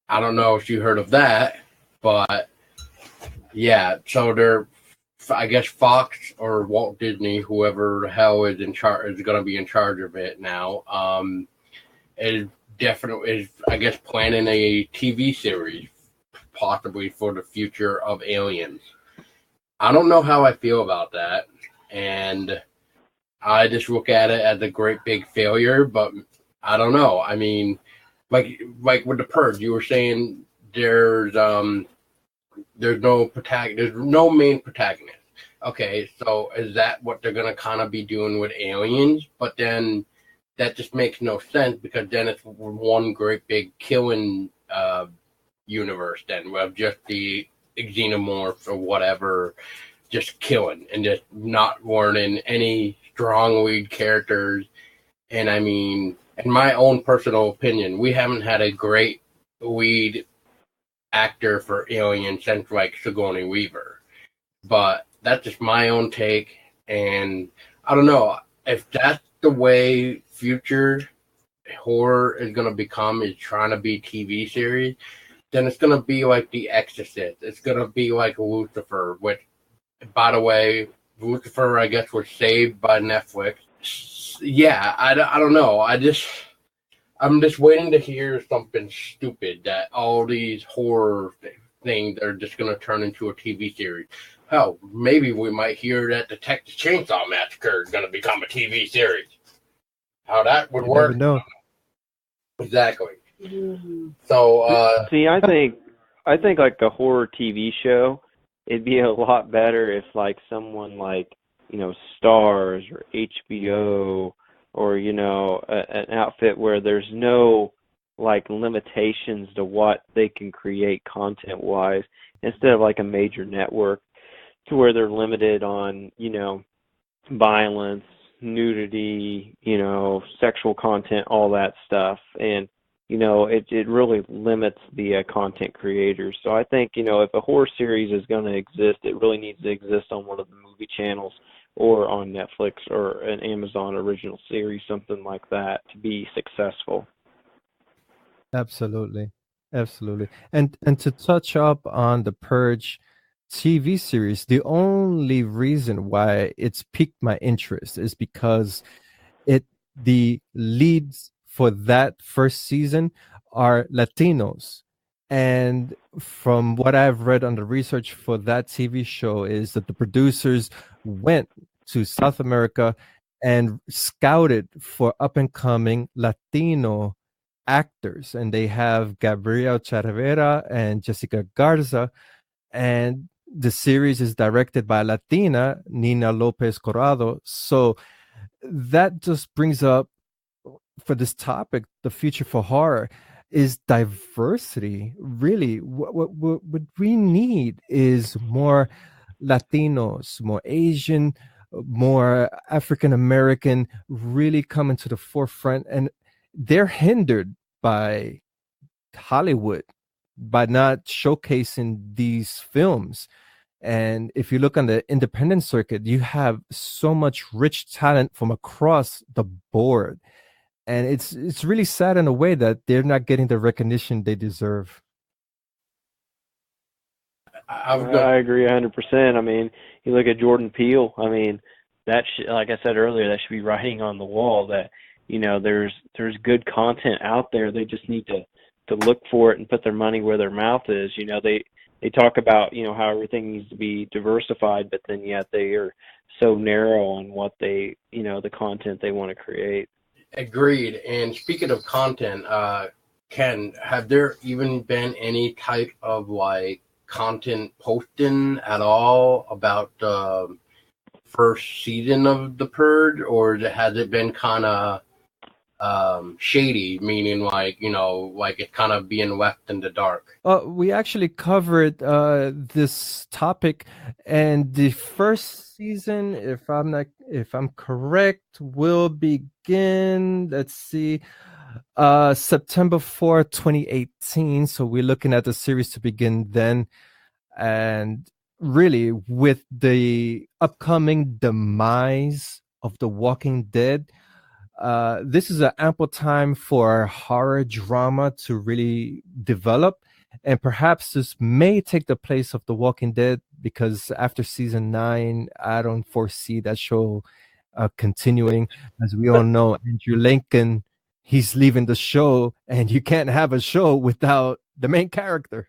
I don't know if you heard of that, but yeah, so I guess Fox or Walt Disney, whoever the hell is in charge, is going to be in charge of it now. Is I guess planning a TV series, possibly for the future of Aliens. I don't know how I feel about that, and I just look at it as a great big failure. But I don't know. I mean, like with the Purge, you were saying there's no main protagonist. Okay, so is that what they're gonna kind of be doing with Aliens? But then that just makes no sense because then it's one great big killing universe then of just the xenomorphs or whatever, just killing and just not learning any strong lead characters. And I mean, in my own personal opinion, we haven't had a great lead actor for Alien since like Sigourney Weaver. But that's just my own take, and I don't know if that's the way future horror is going to become, is trying to be TV series, then it's going to be like The Exorcist. It's going to be like Lucifer, which, by the way, Lucifer, I guess, was saved by Netflix. Yeah, I don't know. I'm just waiting to hear something stupid that all these horror things are just going to turn into a TV series. hell, maybe we might hear that the Texas Chainsaw Massacre is going to become a TV series. How that would You work? never know. Exactly. Mm. So, See, I think like a horror TV show, it'd be a lot better if like someone like, Stars or HBO or, an outfit where there's no like limitations to what they can create content wise, instead of like a major network to where they're limited on, violence, nudity, sexual content, all that stuff. And it really limits the content creators. So I think, if a horror series is going to exist, it really needs to exist on one of the movie channels or on Netflix or an Amazon original series, something like that, to be successful. Absolutely. Absolutely. And to touch up on the Purge TV series, the only reason why it's piqued my interest is because the leads for that first season are Latinos. And from what I've read on the research for that TV show is that the producers went to South America and scouted for up and coming Latino actors. And they have Gabriel Cervera and Jessica Garza. And the series is directed by Latina, Nina Lopez Corrado. So that just brings up for this topic, the future for horror is diversity. Really, what we need is more Latinos, more Asian, more African American really coming to the forefront. And they're hindered by Hollywood by not showcasing these films. And if you look on the independent circuit, you have so much rich talent from across the board. And it's really sad in a way that they're not getting the recognition they deserve. I agree 100%. I mean, you look at Jordan Peele. I mean, like I said earlier, that should be writing on the wall that, there's good content out there. They just need to look for it and put their money where their mouth is. They talk about, how everything needs to be diversified, but then yet they are so narrow on what they, the content they want to create. agreed. And speaking of content, Ken, have there even been any type of like content posting at all about the first season of The Purge, or has it been kind of shady, meaning like like it's kind of being left in the dark? We actually covered this topic, and the first season, if I'm correct, will begin. Let's see, September 4th, 2018. So we're looking at the series to begin then, and really with the upcoming demise of The Walking Dead. This is an ample time for horror drama to really develop, and perhaps this may take the place of The Walking Dead, because after season 9, I don't foresee that show continuing. As we all know, Andrew Lincoln, he's leaving the show, and you can't have a show without the main character.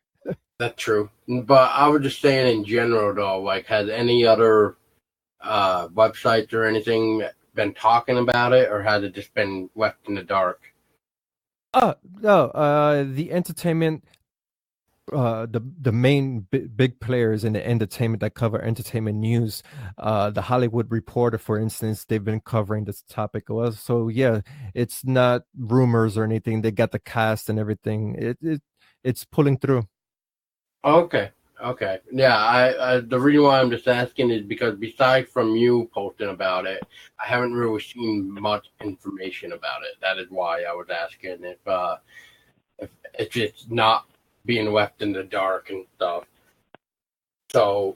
That's true. But I was just saying in general, though, like, has any other websites or anything been talking about it, or has it just been left in the dark? Oh no, the entertainment, the main big players in the entertainment that cover entertainment news, the Hollywood Reporter, for instance, they've been covering this topic. Well, so yeah, it's not rumors or anything. They got the cast and everything. It's pulling through. Okay. Yeah, I the reason why I'm just asking is because besides from you posting about it, I haven't really seen much information about it. That is why I was asking if it's just not being left in the dark and stuff. So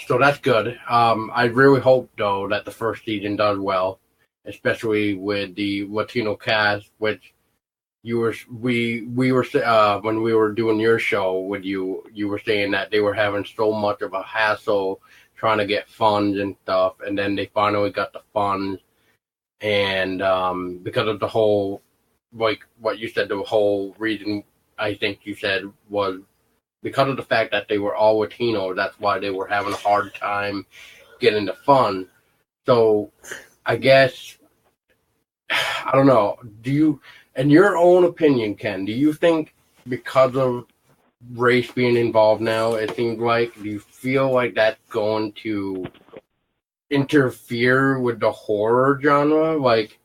so that's good. I really hope though that the first season does well, especially with the Latino cast, which we were when we were doing your show with you were saying that they were having so much of a hassle trying to get funds and stuff, and then they finally got the funds, and because of the whole, like what you said, the whole reason I think you said was because of the fact that they were all Latino, that's why they were having a hard time getting the fund. So I guess, I don't know, do you, in your own opinion, Ken, do you think because of race being involved now, it seems like, do you feel like that's going to interfere with the horror genre? Like,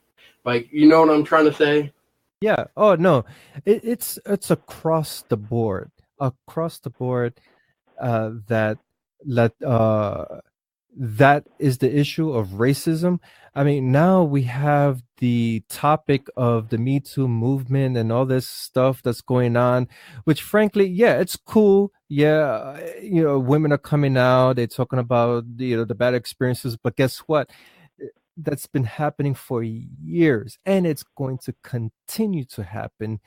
you know what I'm trying to say? Yeah. Oh no, it's across the board. Across the board, that that is the issue of racism. I mean, now we have the topic of the Me Too movement and all this stuff that's going on, which frankly, yeah, it's cool. Yeah, women are coming out, they're talking about the bad experiences, but guess what? That's been happening for years, and it's going to continue to happen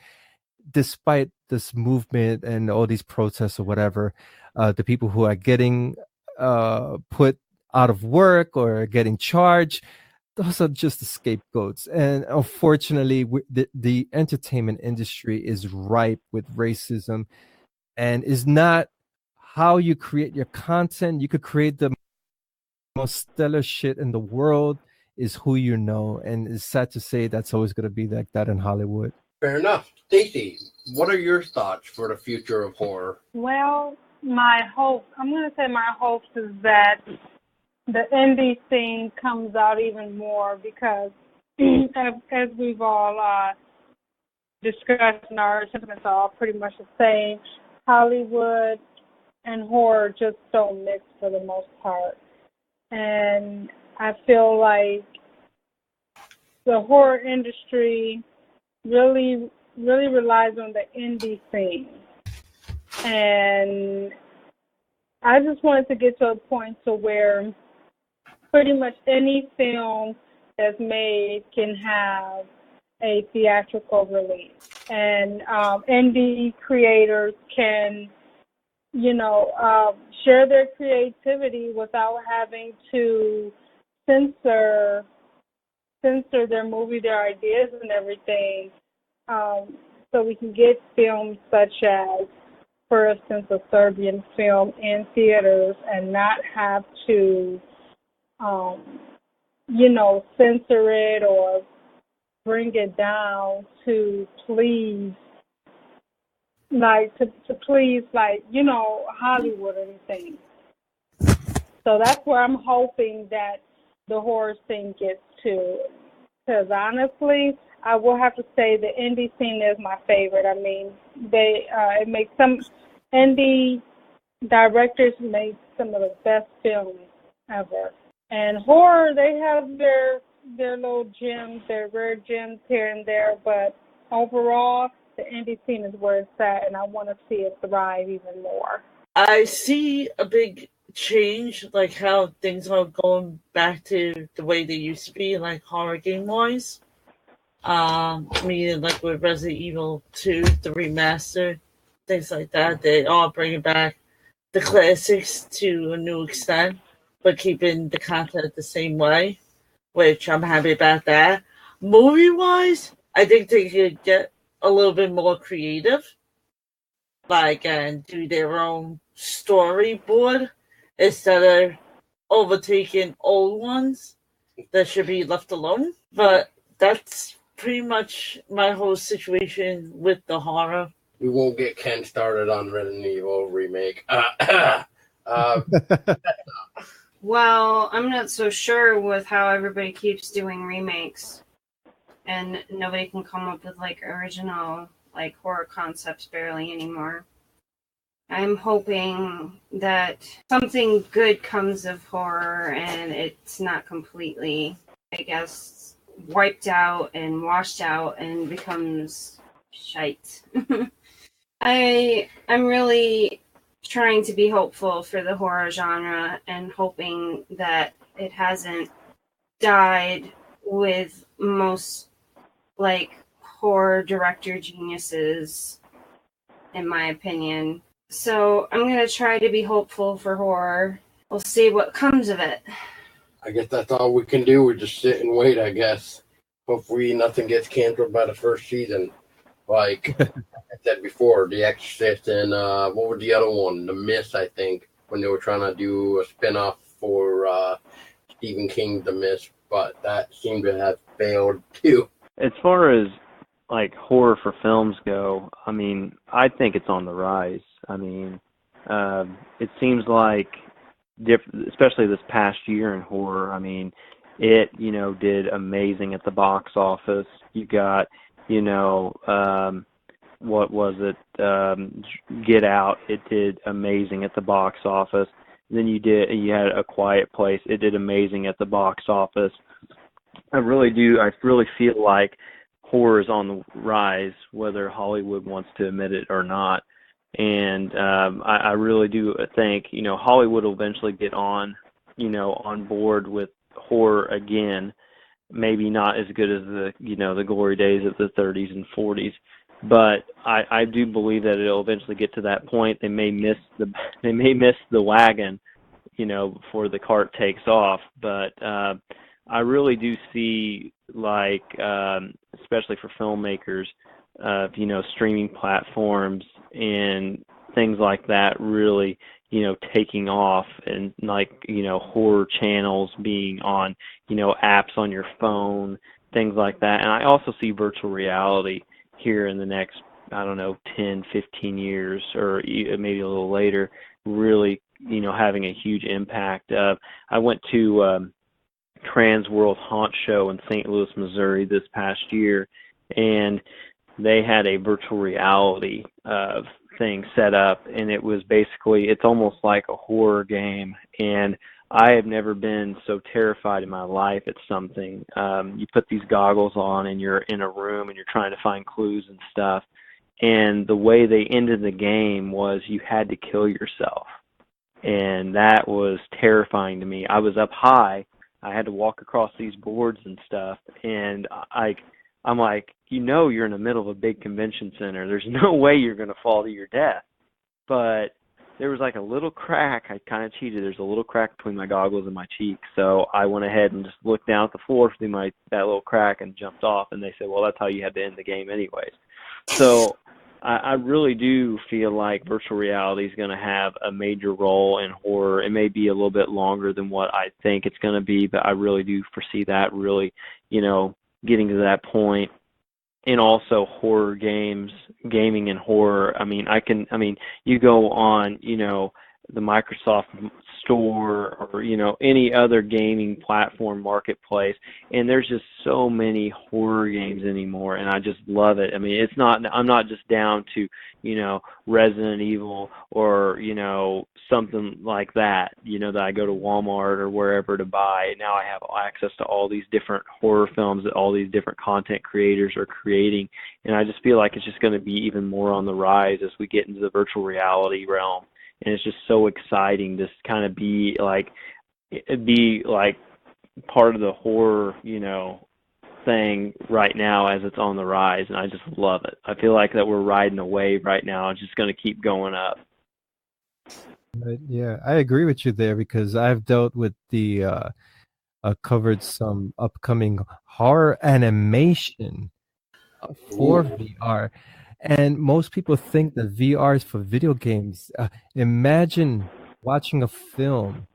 despite this movement and all these protests or whatever. The people who are getting put out of work or getting charged, those are just the scapegoats. And unfortunately, the entertainment industry is ripe with racism, and is not how you create your content. You could create the most stellar shit in the world, is who you know. And it's sad to say that's always going to be like that in Hollywood. Fair enough. Stacey, what are your thoughts for the future of horror? Well, my hope is that the indie scene comes out even more, because as we've all discussed, and our sentiments are all pretty much the same, Hollywood and horror just don't mix for the most part. And I feel like the horror industry really relies on the indie scene. And I just wanted to get to a point to where pretty much any film that's made can have a theatrical release. And indie creators can, share their creativity without having to censor their movie, their ideas and everything. So we can get films such as, for instance, a Serbian film in theaters and not have to, censor it or bring it down to please, Hollywood or anything. So that's where I'm hoping that the horror scene gets to. Because honestly, I will have to say the indie scene is my favorite. I mean, it makes some indie directors make some of the best films ever. And horror, they have their little gems, their rare gems here and there, but overall, the indie scene is where it's at, and I want to see it thrive even more. I see a big change, like how things are going back to the way they used to be, like horror game-wise. Meaning like with Resident Evil 2, the remaster, things like that. They are bringing back the classics to a new extent, but keeping the content the same way, which I'm happy about that. Movie-wise, I think they could get a little bit more creative, and do their own storyboard instead of overtaking old ones that should be left alone. But that's pretty much my whole situation with the horror. We won't get Ken started on Resident Evil remake. Well, I'm not so sure with how everybody keeps doing remakes, and nobody can come up with original horror concepts barely anymore. I'm hoping that something good comes of horror and it's not completely, I guess, wiped out and washed out and becomes shite. I'm really trying to be hopeful for the horror genre and hoping that it hasn't died with most horror director geniuses, in my opinion. So I'm going to try to be hopeful for horror. We'll see what comes of it. I guess that's all we can do. We just sit and wait, I guess. Hopefully nothing gets canceled by the first season. Like I said before, The Exorcist and what was the other one? The Mist, I think, when they were trying to do a spin-off for Stephen King's The Mist, but that seemed to have failed too. As far as like horror for films go, I mean, I think it's on the rise. I mean, it seems like, especially this past year in horror, I mean, it, did amazing at the box office. You got, what was it? Get Out. It did amazing at the box office. Then you had A Quiet Place. It did amazing at the box office. I really feel like horror is on the rise, whether Hollywood wants to admit it or not. And I really do think, Hollywood will eventually get on board with horror again. Maybe not as good as the glory days of the 30s and 40s, but I do believe that it'll eventually get to that point. They may miss the wagon, before the cart takes off. But I really do see, like, especially for filmmakers, streaming platforms and things like that really, taking off, and like, horror channels being on, apps on your phone, things like that. And I also see virtual reality here in the next, I don't know, 10, 15 years, or maybe a little later, really, having a huge impact. I went to Trans World Haunt Show in St. Louis, Missouri this past year, and they had a virtual reality thing set up, and it was basically, it's almost like a horror game, and I have never been so terrified in my life at something. You put these goggles on, and you're in a room, and you're trying to find clues and stuff, and the way they ended the game was you had to kill yourself, and that was terrifying to me. I was up high. I had to walk across these boards and stuff, and I'm like, you're in the middle of a big convention center. There's no way you're going to fall to your death. But there was like a little crack. I kind of cheated. There's a little crack between my goggles and my cheek. So I went ahead and just looked down at the floor through that little crack and jumped off. And they said, well, that's how you had to end the game anyways. So I really do feel like virtual reality is going to have a major role in horror. It may be a little bit longer than what I think it's going to be, but I really do foresee that really, getting to that point. And also horror gaming and horror. I mean, you go on, the Microsoft store, or, any other gaming platform marketplace, and there's just so many horror games anymore, and I just love it. I mean, I'm not just down to, Resident Evil or, something like that, that I go to Walmart or wherever to buy. Now I have access to all these different horror films that all these different content creators are creating, and I just feel like it's just going to be even more on the rise as we get into the virtual reality realm. And it's just so exciting to kind of be like part of the horror, thing right now as it's on the rise, and I just love it. I feel like that we're riding a wave right now. It's just going to keep going up. But yeah, I agree with you there, because I've dealt with covered some upcoming horror animation for VR. And most people think that VR is for video games. Imagine watching a film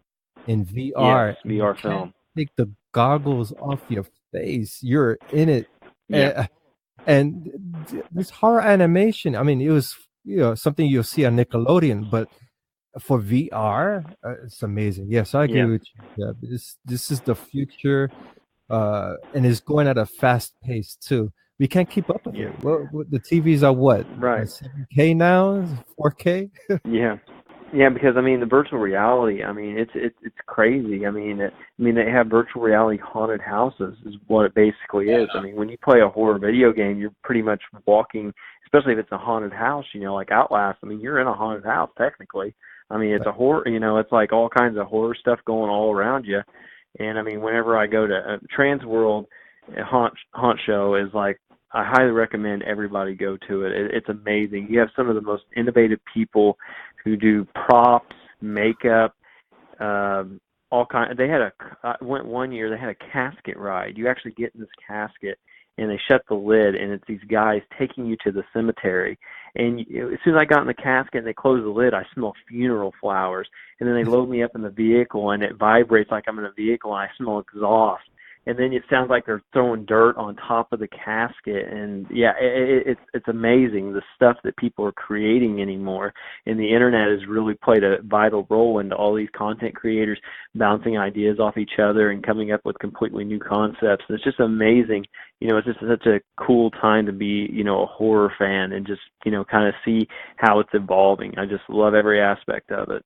in VR. Yes, VR film. Take the goggles off your face. You're in it. Yeah. And this horror animation, I mean, it was something you'll see on Nickelodeon, but for VR, it's amazing. Yes, I agree with you. Yeah, this is the future, and it's going at a fast pace too. We can't keep up with it. Well, the TVs are what? Right. 7K now, 4K. Yeah, because I mean the virtual reality. I mean it's crazy. I mean they have virtual reality haunted houses is what it basically is. I mean when you play a horror video game, you're pretty much walking, especially if it's a haunted house. Like Outlast. I mean you're in a haunted house technically. I mean it's a horror. It's like all kinds of horror stuff going all around you. And I mean whenever I go to Trans World Haunt Show is like, I highly recommend everybody go to it. It's amazing. You have some of the most innovative people who do props, makeup, all kind. I went one year. They had a casket ride. You actually get in this casket, and they shut the lid, and it's these guys taking you to the cemetery. And as soon as I got in the casket and they closed the lid, I smell funeral flowers. And then they load me up in the vehicle, and it vibrates like I'm in a vehicle, and I smell exhaust. And then it sounds like they're throwing dirt on top of the casket. And yeah, it's amazing the stuff that people are creating anymore. And the internet has really played a vital role into all these content creators bouncing ideas off each other and coming up with completely new concepts. And it's just amazing. It's just such a cool time to be, a horror fan and just, kind of see how it's evolving. I just love every aspect of it.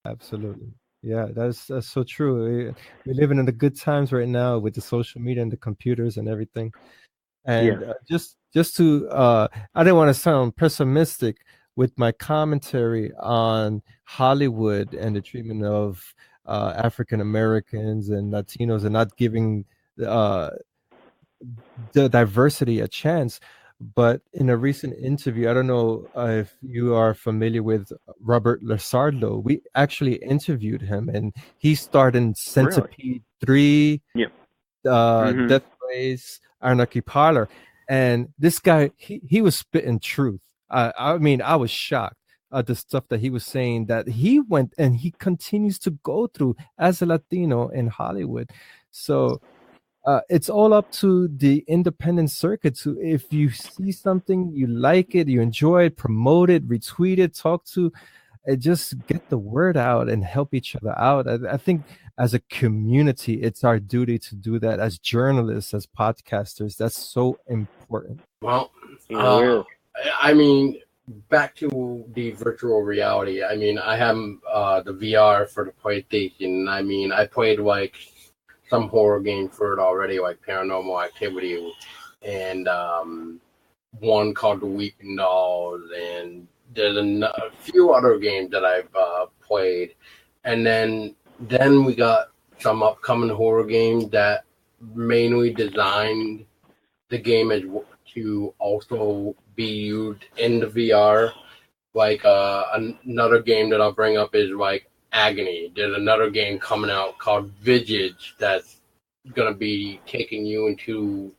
Absolutely. Yeah, that's so true. We're living in the good times right now with the social media and the computers and everything. And just to, I didn't want to sound pessimistic with my commentary on Hollywood and the treatment of African Americans and Latinos and not giving the diversity a chance. But in a recent interview, I don't know if you are familiar with Robert Lasardo. We actually interviewed him, and he starred in Centipede 3, Death Race, Anarchy Parlor. And this guy, he was spitting truth. I mean, I was shocked at the stuff that he was saying that he went and he continues to go through as a Latino in Hollywood. So it's all up to the independent circuit. So if you see something, you like it, you enjoy it, promote it, retweet it, talk to, just get the word out and help each other out. I think as a community, it's our duty to do that as journalists, as podcasters. That's so important. Well, I mean, back to the virtual reality. I mean, I have the VR for the PlayStation. I mean, I played like some horror game for it already, like Paranormal Activity, and one called The Weeping Dolls, and there's a few other games that I've played. And then we got some upcoming horror games that mainly designed the game as to also be used in the VR. Like another game that I'll bring up is like Agony. There's another game coming out called Visage that's going to be taking you into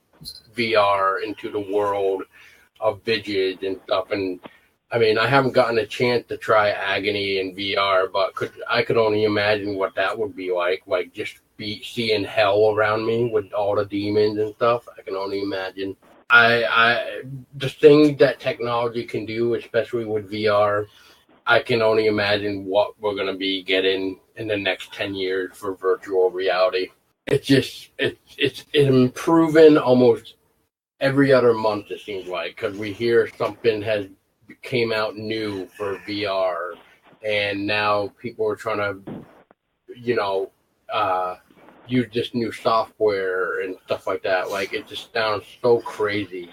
VR, into the world of Visage and stuff. And I mean, I haven't gotten a chance to try Agony in VR, but I could only imagine what that would be like just seeing hell around me with all the demons and stuff. I can only imagine. The thing that technology can do, especially with VR, I can only imagine what we're going to be getting in the next 10 years for virtual reality. It's improving almost every other month, it seems like, because we hear something came out new for VR, and now people are trying to, use this new software and stuff like that. Like, it just sounds so crazy.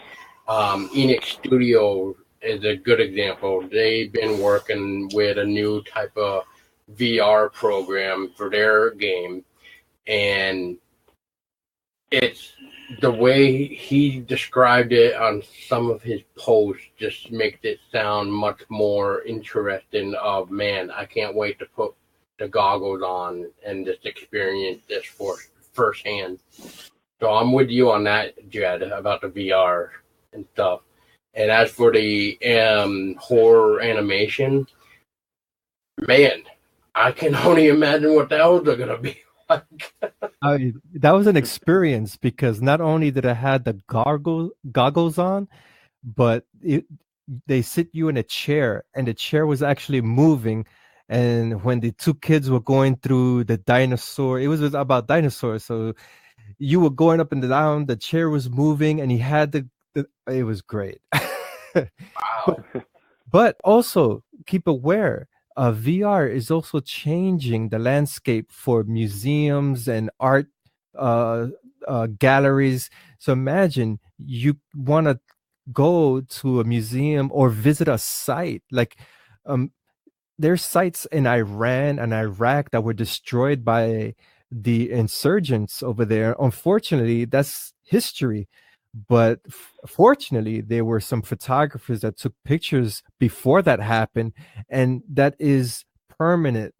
Enix Studios is a good example. They've been working with a new type of VR program for their game, and it's the way he described it on some of his posts just makes it sound much more interesting. Man, I can't wait to put the goggles on and just experience this for firsthand. So I'm with you on that, Jed, about the VR and stuff. And as for the horror animation, man, I can only imagine what those are going to be like. That was an experience because not only did I have the goggles on, but they sit you in a chair, and the chair was actually moving. And when the two kids were going through the dinosaur, it was about dinosaurs. So you were going up and down, the chair was moving, and he had it was great. Wow. But also keep aware, VR is also changing the landscape for museums and art galleries. So imagine you want to go to a museum or visit a site like there's sites in Iran and Iraq that were destroyed by the insurgents over there. Unfortunately, that's history. But fortunately, there were some photographers that took pictures before that happened, and that is permanent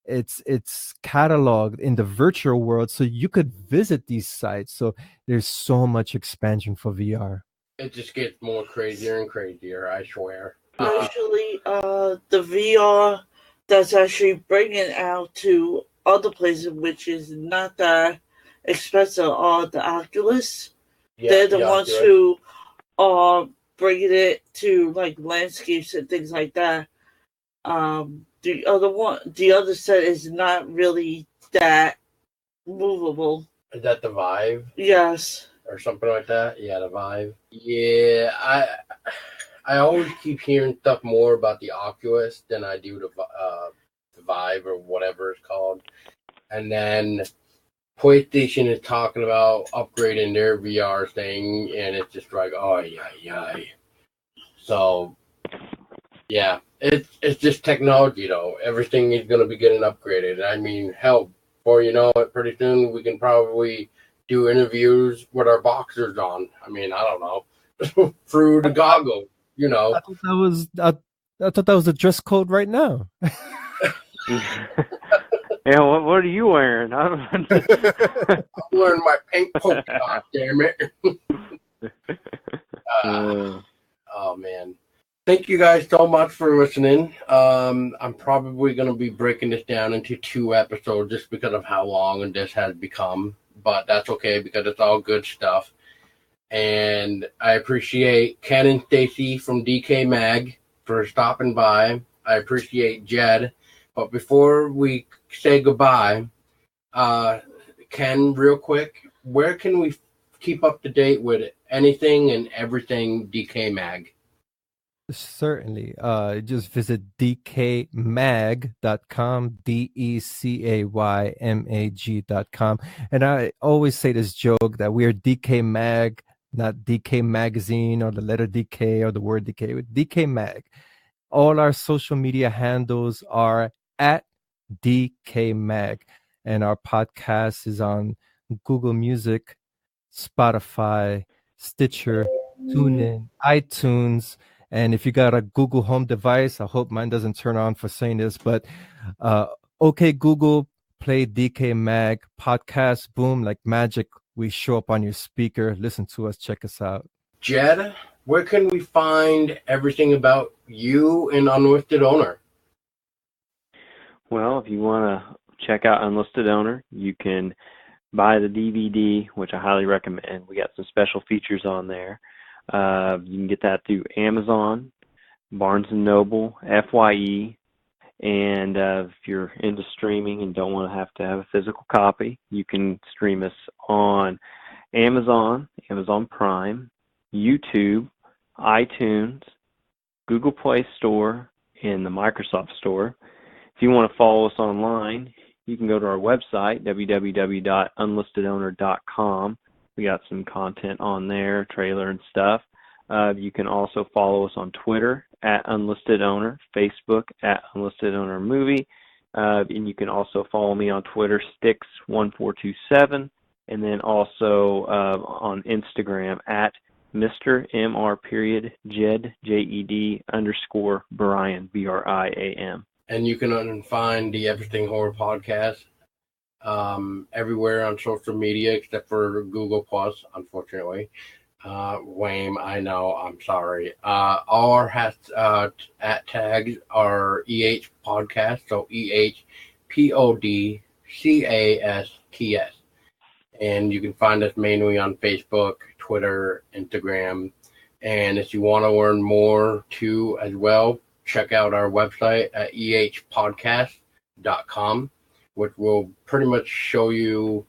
it's cataloged in the virtual world, so you could visit these sites. So there's so much expansion for VR. It just gets more crazier and crazier, I swear. Actually, the VR that's actually bringing out to other places, which is not that expensive, are the Oculus. They're the ones Oculus. who are bringing it to like landscapes and things like that. The other set is not really that movable. Is that the Vive? Yes. Or something like that? Yeah, the Vive. Yeah, I always keep hearing stuff more about the Oculus than I do the Vive or whatever it's called. And then PlayStation is talking about upgrading their VR thing, and it's just like, oh, yeah. So, yeah, it's just technology, though. Everything is going to be getting upgraded. I mean, hell, before you know it, pretty soon we can probably do interviews with our boxers on. I mean, I don't know, through the goggles, you know. I thought that was a dress code right now. Yeah, what are you wearing? I'm wearing my pink polka dot, damn it. Oh, man. Thank you guys so much for listening. I'm probably going to be breaking this down into 2 episodes just because of how long this has become. But that's okay because it's all good stuff. And I appreciate Ken and Stacy from DecayMag for stopping by. I appreciate Jed. But before we say goodbye, Ken, real quick, where can we keep up to date with anything and everything DecayMag? Certainly. Just visit decaymag.com, DecayMag.com. And I always say this joke that we are DecayMag, not DK Magazine or the letter DK or the word decay, with DecayMag. All our social media handles are at DecayMag. And our podcast is on Google Music, Spotify, Stitcher, TuneIn, iTunes. And if you got a Google Home device, I hope mine doesn't turn on for saying this, but okay, Google, play DecayMag podcast, boom, like magic. We show up on your speaker. Listen to us, check us out. Jed, where can we find everything about you and Unlisted Owner? Well, if you want to check out Unlisted Owner, you can buy the DVD, which I highly recommend. We got some special features on there. You can get that through Amazon, Barnes & Noble, FYE, and if you're into streaming and don't want to have a physical copy, you can stream us on Amazon, Amazon Prime, YouTube, iTunes, Google Play Store, and the Microsoft Store. If you want to follow us online, you can go to our website, www.unlistedowner.com. We got some content on there, trailer and stuff. You can also follow us on Twitter at Unlisted Owner, Facebook at Unlisted Owner Movie, and you can also follow me on Twitter, Stix1427, and then also on Instagram at Mr. Mr. Jed, Jed _Brian, Briam. And you can find the Everything Horror Podcast everywhere on social media except for Google Plus, unfortunately. Wayne, I know, I'm sorry. Our at tags are EH Podcast, so EHPODCASTS. And you can find us mainly on Facebook, Twitter, Instagram. And if you want to learn more too as well, check out our website at ehpodcast.com, which will pretty much show you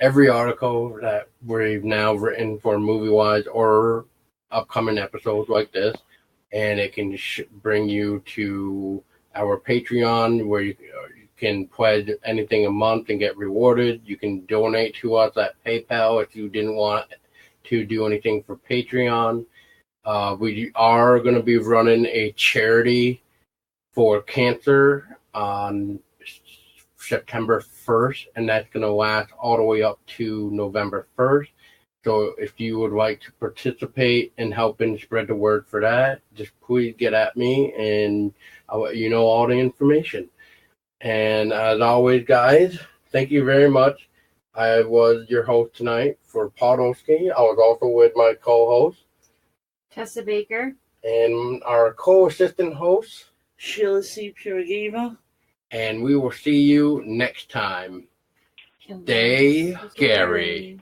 every article that we've now written for MovieWise or upcoming episodes like this. And it can bring you to our Patreon where you can pledge anything a month and get rewarded. You can donate to us at PayPal if you didn't want to do anything for Patreon. We are going to be running a charity for cancer on September 1st, and that's going to last all the way up to November 1st. So if you would like to participate in helping spread the word for that, just please get at me and I'll let you know all the information. And as always, guys, thank you very much. I was your host tonight for Podolsky. I was also with my co-host, Tessa Baker. And our co-assistant host, Sheila C. Pure Gamer. And we will see you next time. Stay scary.